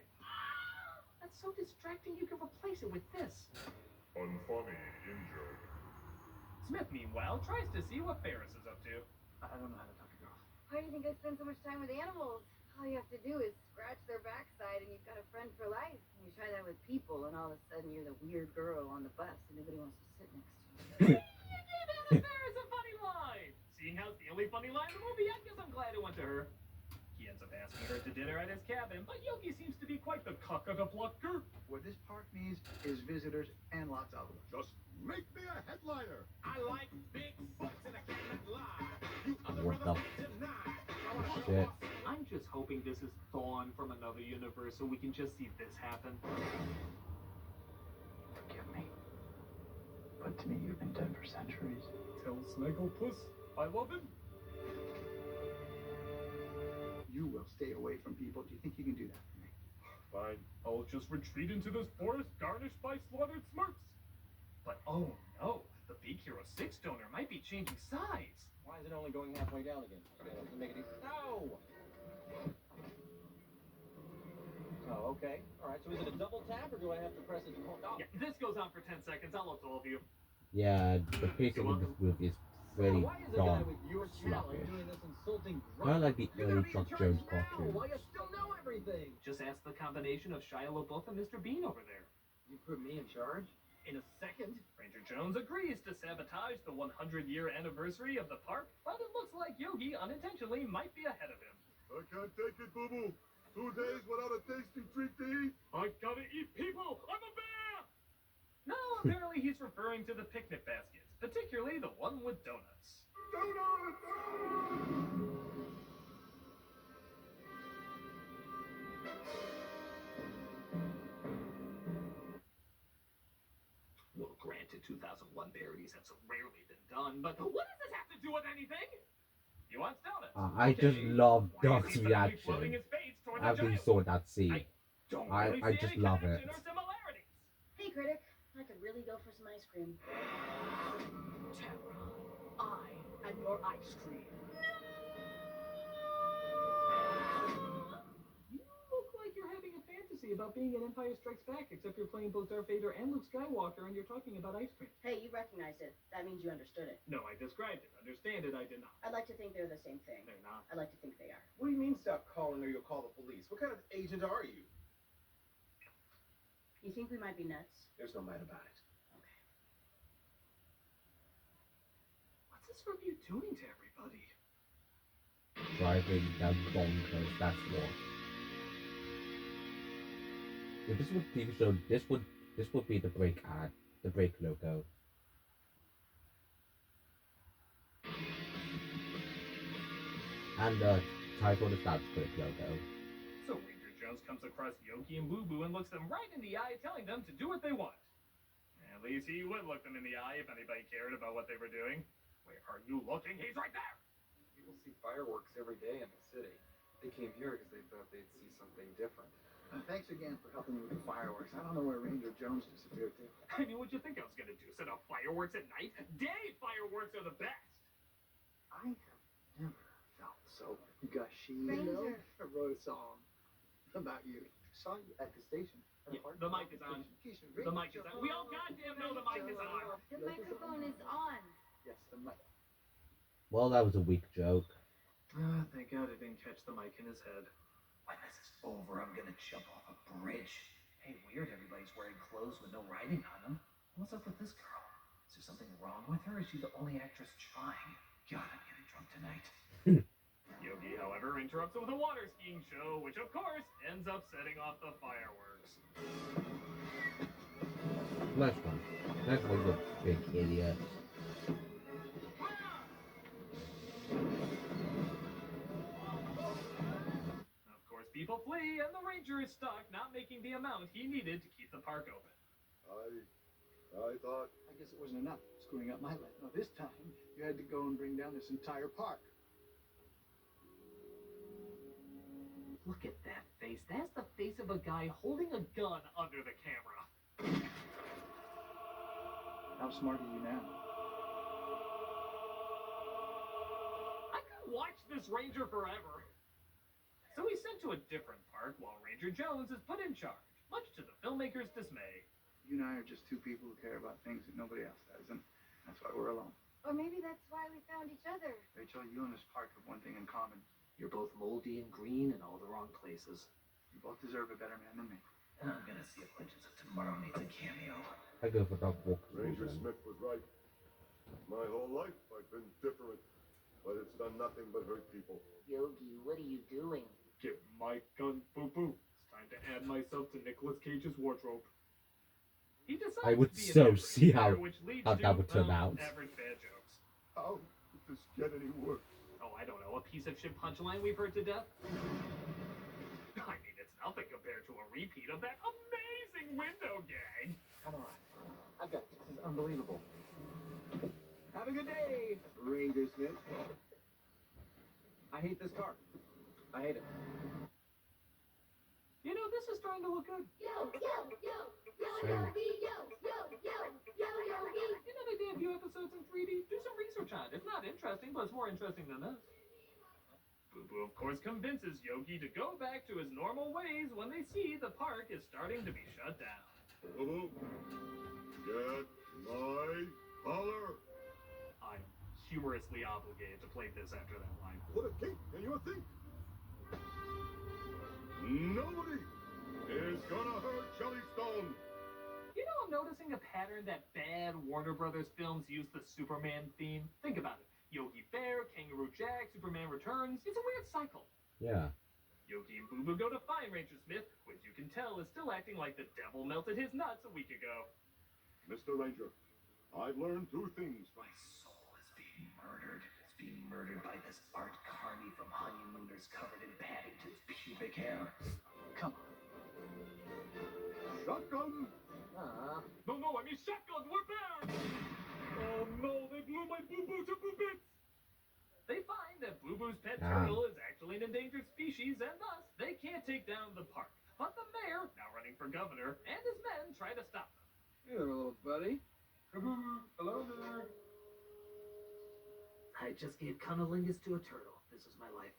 That's so distracting you can replace it with this. unfunny injured. Smith, meanwhile, tries to see what Ferris is up to. I don't know how to talk to girls. Why do you think I spend so much time with animals? All you have to do is scratch their backside and you've got a friend for life. And you try that with people and all of a sudden you're the weird girl on the bus and nobody wants to sit next to you. You gave Anna Ferris a funny line! Seeing how it's the only funny line in the movie, I guess I'm glad it went to her. He ends up asking her to dinner at his cabin, but Yogi seems to be quite the cuck of the plucker. What this park needs is visitors and lots of them. Just make me a headliner. I like big butts and I cannot lie. You other What brothers the get denied. I wanna show shit? off. I'm just hoping this is Dawn from another universe so we can just see this happen. Forgive me. But to me, you've been dead for centuries. Tell Snagglepuss I love him. You will stay away from people. Do you think you can do that for me? Fine. I'll just retreat into this forest garnished by slaughtered smirks. But oh no, the Big Hero 6 donor might be changing sides. Why is it only going halfway down again? Make it No! Oh, okay. All right, so is it a double tap, or do I have to press it to hold? Oh, Yeah, this goes on for 10 seconds. I'll up to all of you. Yeah, the pacing of this movie is really why is a guy dark. with your talent doing this insulting Kind of like the You're early gonna be in Chuck charge Jones now, cartoons. while you still know everything. Just ask the combination of Shia LaBeouf and Mr. Bean over there. You put me in charge? In a second? Ranger Jones agrees to sabotage the 100-year anniversary of the park, but it looks like Yogi unintentionally might be ahead of him. I can't take it, Boo Boo. 2 days without a tasty treat to eat. I gotta eat people! I'm a bear! No, apparently he's referring to the picnic baskets, particularly the one with donuts. Donuts! Well, granted, 2001 parodies have so rarely been done, but what does this have to do with anything? He wants donuts. I just Okay. love Why is Doc's he suddenly flubbing reaction his face towards a after he giant saw one? that scene. Don't I really see just any love connection it. or similarities. Hey, critic. I could really go for some ice cream. Tara, I am your ice cream. You look like you're having a fantasy about being in Empire Strikes Back, except you're playing both Darth Vader and Luke Skywalker, and you're talking about ice cream. Hey, you recognized it. That means you understood it. No, I described it. Understand it, I did not. I'd like to think they're the same thing. They're not. I'd like to think they are. What do you mean stop calling or you'll call the police? What kind of agent are you? You think we might be nuts? There's no might about it. Okay. What's this review doing to everybody? Driving them bonkers, that's what. If this was a TV show, this would be the break ad, the break logo. And the title of the Stats Critic logo. So Ranger Jones comes across Yogi and Boo Boo and looks them right in the eye, telling them to do what they want. At least he would look them in the eye if anybody cared about what they were doing. Where are you looking? He's right there! People see fireworks every day in the city. They came here because they thought they'd see something different. Thanks again for helping me with the fireworks. I don't know where Ranger Jones disappeared to. I mean, what'd you think I was gonna do? Set off fireworks at night? Day fireworks are the best! I have never felt so gushy. Ranger. I wrote a song about you. Saw you at the station. Yeah, the mic is on. The mic is on. We all goddamn know the mic is on! The microphone is on. Yes, the mic. Well, that was a weak joke. Thank God I didn't catch the mic in his head. When this is over, I'm gonna jump off a bridge. Hey, weird, everybody's wearing clothes with no writing on them. What's up with this girl? Is there something wrong with her? Is she the only actress trying? God, I'm getting drunk tonight. Yogi, however, interrupts with a water skiing show, which of course ends up setting off the fireworks. Next one. Next one's a big idiot. Of course, people flee, and the ranger is stuck, not making the amount he needed to keep the park open. I thought... I guess it wasn't enough screwing up my life. No, this time you had to go and bring down this entire park. Look at that face. That's the face of a guy holding a gun under the camera. How smart are you now? I could watch this ranger forever. So he's sent to a different park while Ranger Jones is put in charge, much to the filmmaker's dismay. You and I are just two people who care about things that nobody else does, and that's why we're alone. Or maybe that's why we found each other. Rachel, you and this park have one thing in common. You're both moldy and green in all the wrong places. You both deserve a better man than me. And I'm gonna see if Legends of Tomorrow needs a cameo. I go for Dog Walk. Ranger Smith was right. My whole life I've been different, but it's done nothing but hurt people. Yogi, what are you doing? Give my gun, Boo Boo. It's time to add myself to Nicolas Cage's wardrobe. He decides I would to be an so average see how which leads that to, would turn out. average bad jokes. How did this get any worse? Oh, I don't know, a piece of shit punchline we've heard to death? I mean, it's nothing compared to a repeat of that amazing window gag. Come on. I got this. This is unbelievable. Have a good day, Ranger Smith. I hate this car. I hate it. You know, this is starting to look good. Same. You know, they debut episodes in 3D. Do some research on it. It's not interesting, but it's more interesting than this. Boo Boo, of course, convinces Yogi to go back to his normal ways when they see the park is starting to be shut down. Boo-boo, get my collar. I'm humorously obligated to play this after that line. Put a kink in your thing. Nobody is gonna hurt Jellystone. You know, I'm noticing a pattern that bad Warner Brothers films use the Superman theme. Think about it. Yogi Bear, Kangaroo Jack, Superman Returns. It's a weird cycle. Yeah. Yogi and Boo Boo go to find Ranger Smith, which you can tell is still acting like the devil melted his nuts a week ago. Mr. Ranger, I've learned two things. My soul is being murdered. It's being murdered by this Art Carney from Honeymooners covered in Paddington's pubic hair. Come on. Shotgun! No, I mean shotgun, we're bears! Oh no, they blew my Boo Boo to boo bits! They find that Boo Boo Boo's pet Ah. turtle is actually an endangered species, and thus they can't take down the park. But the mayor, now running for governor, and his men try to stop them. Hey there, little buddy. Hello there. I just gave cunnilingus to a turtle. This is my life.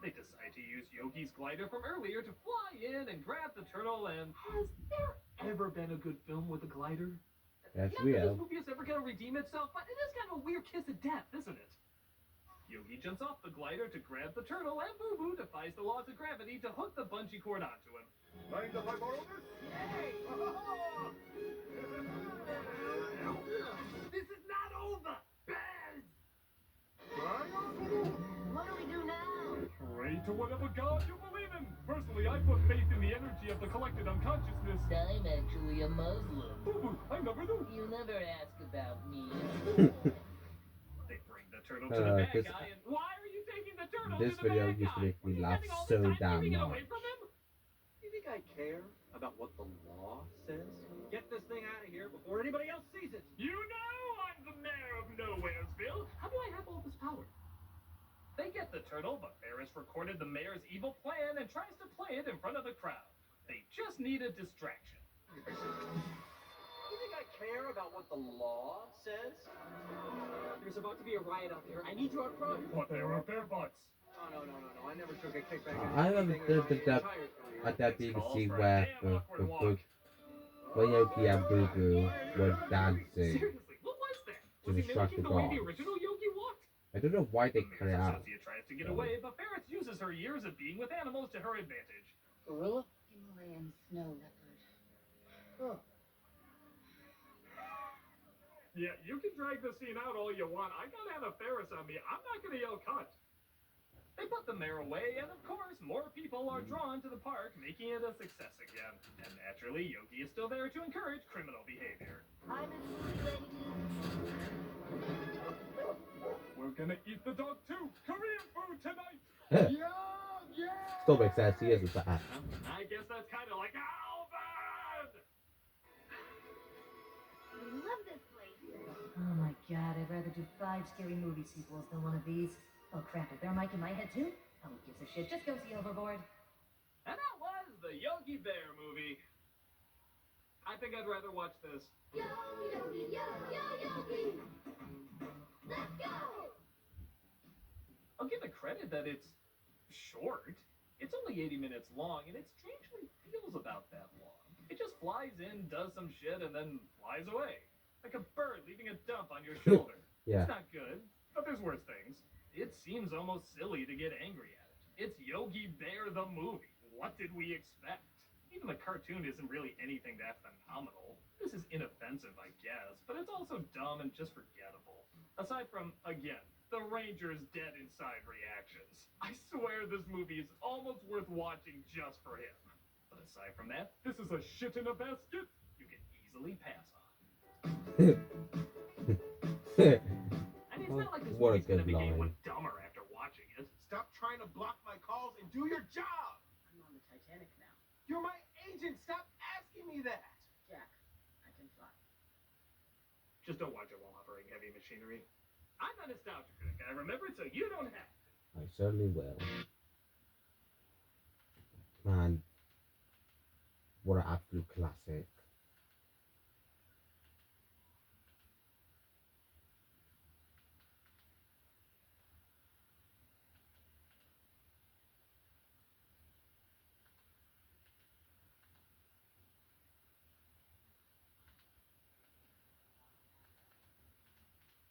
They decide to use Yogi's glider from earlier to fly in and grab the turtle, and has there ever been a good film with a glider? Yes, Not we that have. this movie is ever going to redeem itself, but it is kind of a weird kiss of death, isn't it? Yogi jumps off the glider to grab the turtle, and Boo Boo defies the laws of gravity to hook the bungee cord onto him. Mind if I borrow this? This is not over! Bears! What do we do now? Pray to whatever god you believe in! Personally, I put faith in the energy of the collected unconsciousness. I'm actually a Muslim. Boo Boo, I never knew. You never ask about me. They bring the turtle to the bad this- guy, and why are you taking the turtle This to the video bad used to guy? make me Were you laugh spending all so this time damn keeping it away much. from him? You think I care about what the law says? Get this thing out of here before anybody else sees it. You know I'm the mayor of Nowheresville. How do I have all this power? They get the turtle, but Ferris recorded the mayor's evil plan and tries to play it in front of the crowd. They just need a distraction. You think I care about what the law says? There's about to be a riot out there. I need you out front. But there are bear butts. Oh, no. I never took a kickback. I remember at that BBC where the book where Yogi and Boo Boo were dancing Seriously, what was that? to Was he distract the mimicking the way the gods. original Yogi walked? I don't know why they The cut it mayor's out. associate tries to get away, but Ferris uses her years of being with animals to her advantage. Gorilla? Himalayan snow leopard. Oh. Yeah, you can drag the scene out all you want. I got Anna Ferris on me. I'm not gonna yell cut. They put the mayor away, and of course, more people are drawn to the park, making it a success again. And naturally, Yogi is still there to encourage criminal behavior. I'm as food ready We're gonna eat the dog too. Korean food tonight. Still makes sense. He is with that. I guess that's kind of like Alvin. I love this place. Oh my god, I'd rather do 5 scary movie sequels than one of these. Oh crap, is there a mic in my head too? Oh, who gives a shit? Just go see Overboard. And that was the Yogi Bear movie. I think I'd rather watch this. Yogi, Yogi. Let's go. I'll give it credit that it's short. It's only 80 minutes long, and it strangely feels about that long. It just flies in, does some shit, and then flies away. Like a bird leaving a dump on your shoulder. Yeah. It's not good, but there's worse things. It seems almost silly to get angry at it. It's Yogi Bear the movie. What did we expect? Even the cartoon isn't really anything that phenomenal. This is inoffensive, I guess, but it's also dumb and just forgettable. Aside from, again, the Ranger's dead inside reactions. I swear this movie is almost worth watching just for him. But aside from that, this is a shit in a basket you can easily pass on. I mean, it's not like this What a movie's gonna good make line. anyone dumber after watching it. Stop trying to block my calls and do your job. I'm on the Titanic now. You're my agent. Stop asking me that. Jack, I can fly. Just don't watch it while operating heavy machinery. I'm a nostalgia critic. I remember it so you don't have to. I certainly will. Man, what an absolute classic.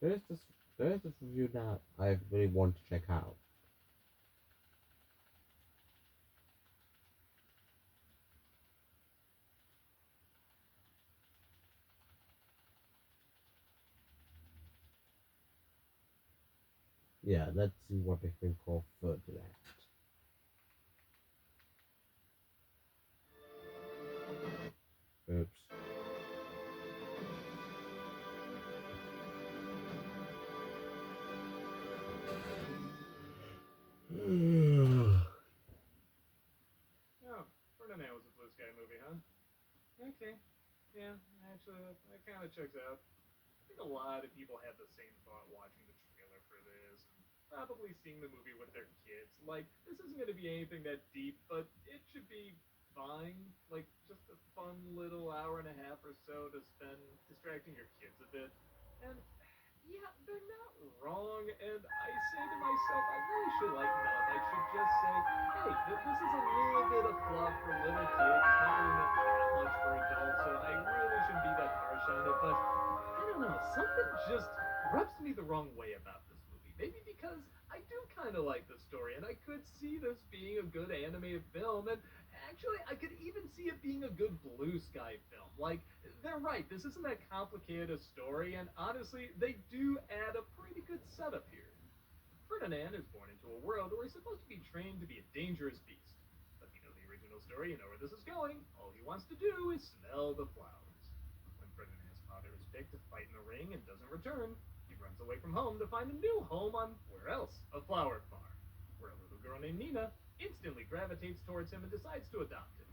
There's this review that I really want to check out. Yeah, let's see what they think of Ferdinand. Oops. Oh, Ferdinand was a Blue Sky movie, huh? Okay. Yeah, actually, that kind of checks out. I think a lot of people had the same thought watching the trailer for this. probably seeing the movie with their kids. Like, this isn't going to be anything that deep, but it should be fine. Like, just a fun little hour and a half or so to spend distracting your kids a bit. And yeah, they're not wrong, and I say to myself, I really should lighten up. I should just say, hey, this is a little bit of fluff for little kids. It's not really meant that much for adults, so I really shouldn't be that harsh on it. But I don't know, something just rubs me the wrong way about this movie. Maybe because I do kind of like the story, and I could see this being a good animated film, and actually, I could even see it being a good Blue Sky film. Like, they're right, this isn't that complicated a story, and honestly, they do add a pretty good setup here. Ferdinand is born into a world where he's supposed to be trained to be a dangerous beast. But if you know the original story, you know where this is going. All he wants to do is smell the flowers. When Ferdinand's father is picked to fight in the ring and doesn't return, he runs away from home to find a new home on, where else? A flower farm, where a little girl named Nina instantly gravitates towards him and decides to adopt him.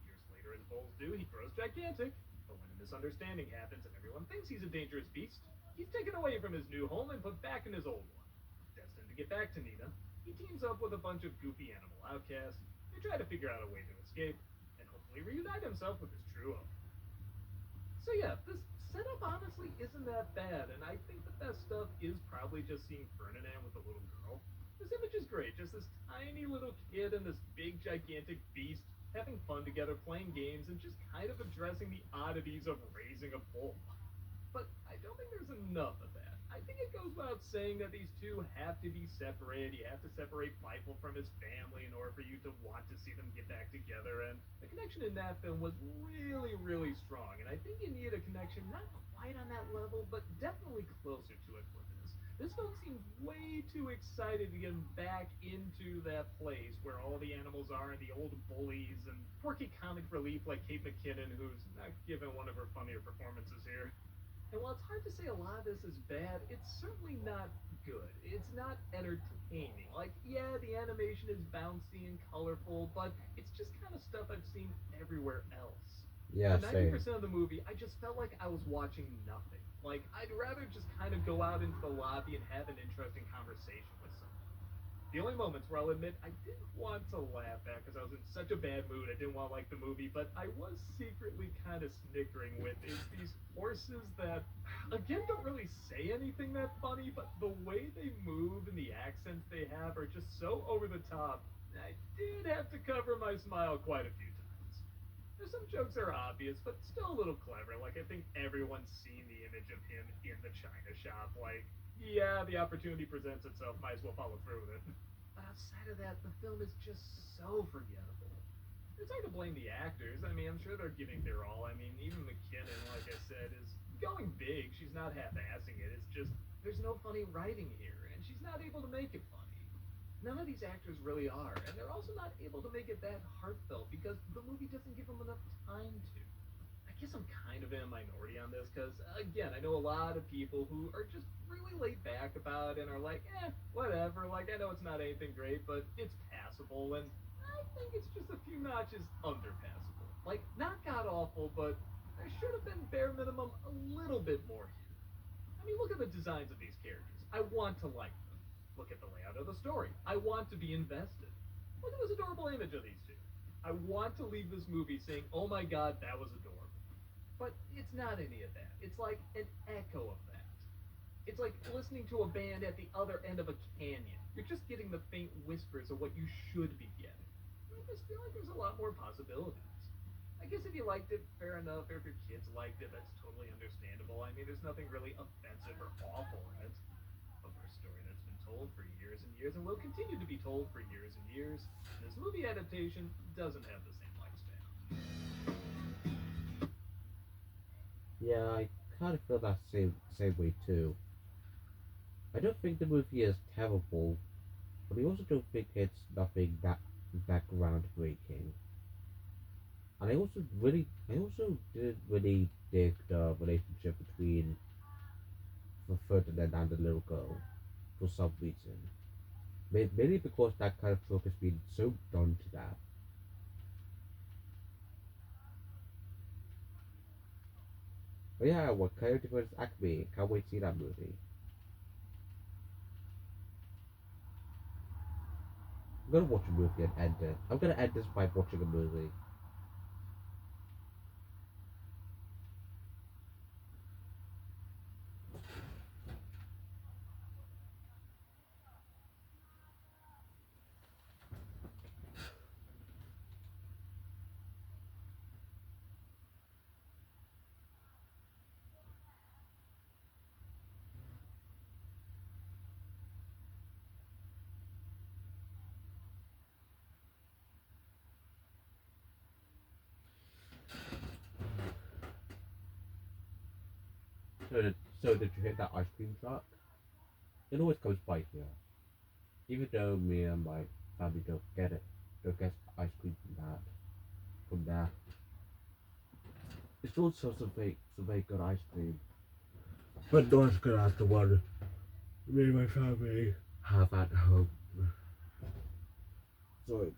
Years later, as bulls do, he grows gigantic, but when a misunderstanding happens and everyone thinks he's a dangerous beast, he's taken away from his new home and put back in his old one. Destined to get back to Nina, he teams up with a bunch of goofy animal outcasts. They try to figure out a way to escape, and hopefully reunite himself with his true home. So yeah, this setup honestly isn't that bad, and I think the best stuff is probably just seeing Ferdinand with the little girl. This image is great, just this tiny little kid and this big gigantic beast having fun together, playing games, and just kind of addressing the oddities of raising a bull. But I don't think there's enough of that. I think it goes without saying that these two have to be separated. You have to separate Fievel from his family in order for you to want to see them get back together. And the connection in that film was really, really strong. And I think you need a connection not quite on that level, but definitely closer to it for this. This film seems way too excited to get him back into that place where all the animals are and the old bullies and quirky comic relief like Kate McKinnon, who's not given one of her funnier performances here. And while it's hard to say a lot of this is bad, it's certainly not good. It's not entertaining. Like, yeah, the animation is bouncy and colorful, but it's just kind of stuff I've seen everywhere else. Yeah, For same. 90% of the movie, I just felt like I was watching nothing. Like, I'd rather just kind of go out into the lobby and have an interesting conversation with someone. The only moments where I'll admit I didn't want to laugh at because I was in such a bad mood, I didn't want to like the movie, but I was secretly kind of snickering with is these horses that, again, don't really say anything that funny, but the way they move and the accents they have are just so over the top. I did have to cover my smile quite a few times. There's some jokes that are obvious, but still a little clever. Like, I think everyone's seen the image of him in the China shop. Like, yeah, the opportunity presents itself, might as well follow through with it. Outside of that, the film is just so forgettable. It's hard to blame the actors. I mean, I'm sure they're giving their all. I mean, even McKinnon, like I said, is going big. She's not half-assing it. It's just, there's no funny writing here, and she's not able to make it funny. None of these actors really are, and they're also not able to make it that heartfelt because the movie doesn't give them enough time to. I guess I'm kind of in a minority on this because, again, I know a lot of people who are just really laid back about it and are like, whatever. Like, I know it's not anything great, but it's passable, and I think it's just a few notches under passable. Like, not god awful, but there should have been bare minimum a little bit more here. I mean, look at the designs of these characters. I want to like them. Look at the layout of the story. I want to be invested. Look at this adorable image of these two. I want to leave this movie saying, oh my god, that was adorable. But it's not any of that. It's like an echo of that. It's like listening to a band at the other end of a canyon. You're just getting the faint whispers of what you should be getting. I just feel like there's a lot more possibilities. I guess if you liked it, fair enough. If your kids liked it, that's totally understandable. I mean, there's nothing really offensive or awful in it. But for a story that's been told for years and years and will continue to be told for years and years, this movie adaptation doesn't have the same lifespan. Yeah, I kind of feel that same way too. I don't think the movie is terrible, but I also don't think it's nothing that groundbreaking. And I also didn't really dig the relationship between Ferdinand and the little girl for some reason. Maybe because that kind of trope has been so done to that. But yeah, what kind of difference Acme? Can't wait to see that movie. gonna watch a movie and end it. I'm gonna end this by watching a movie. So did you hit that ice cream truck? It always comes by here. Even though me and my family don't get ice cream from there. It's also some very good ice cream. But not as good as the one me and my family have at home. So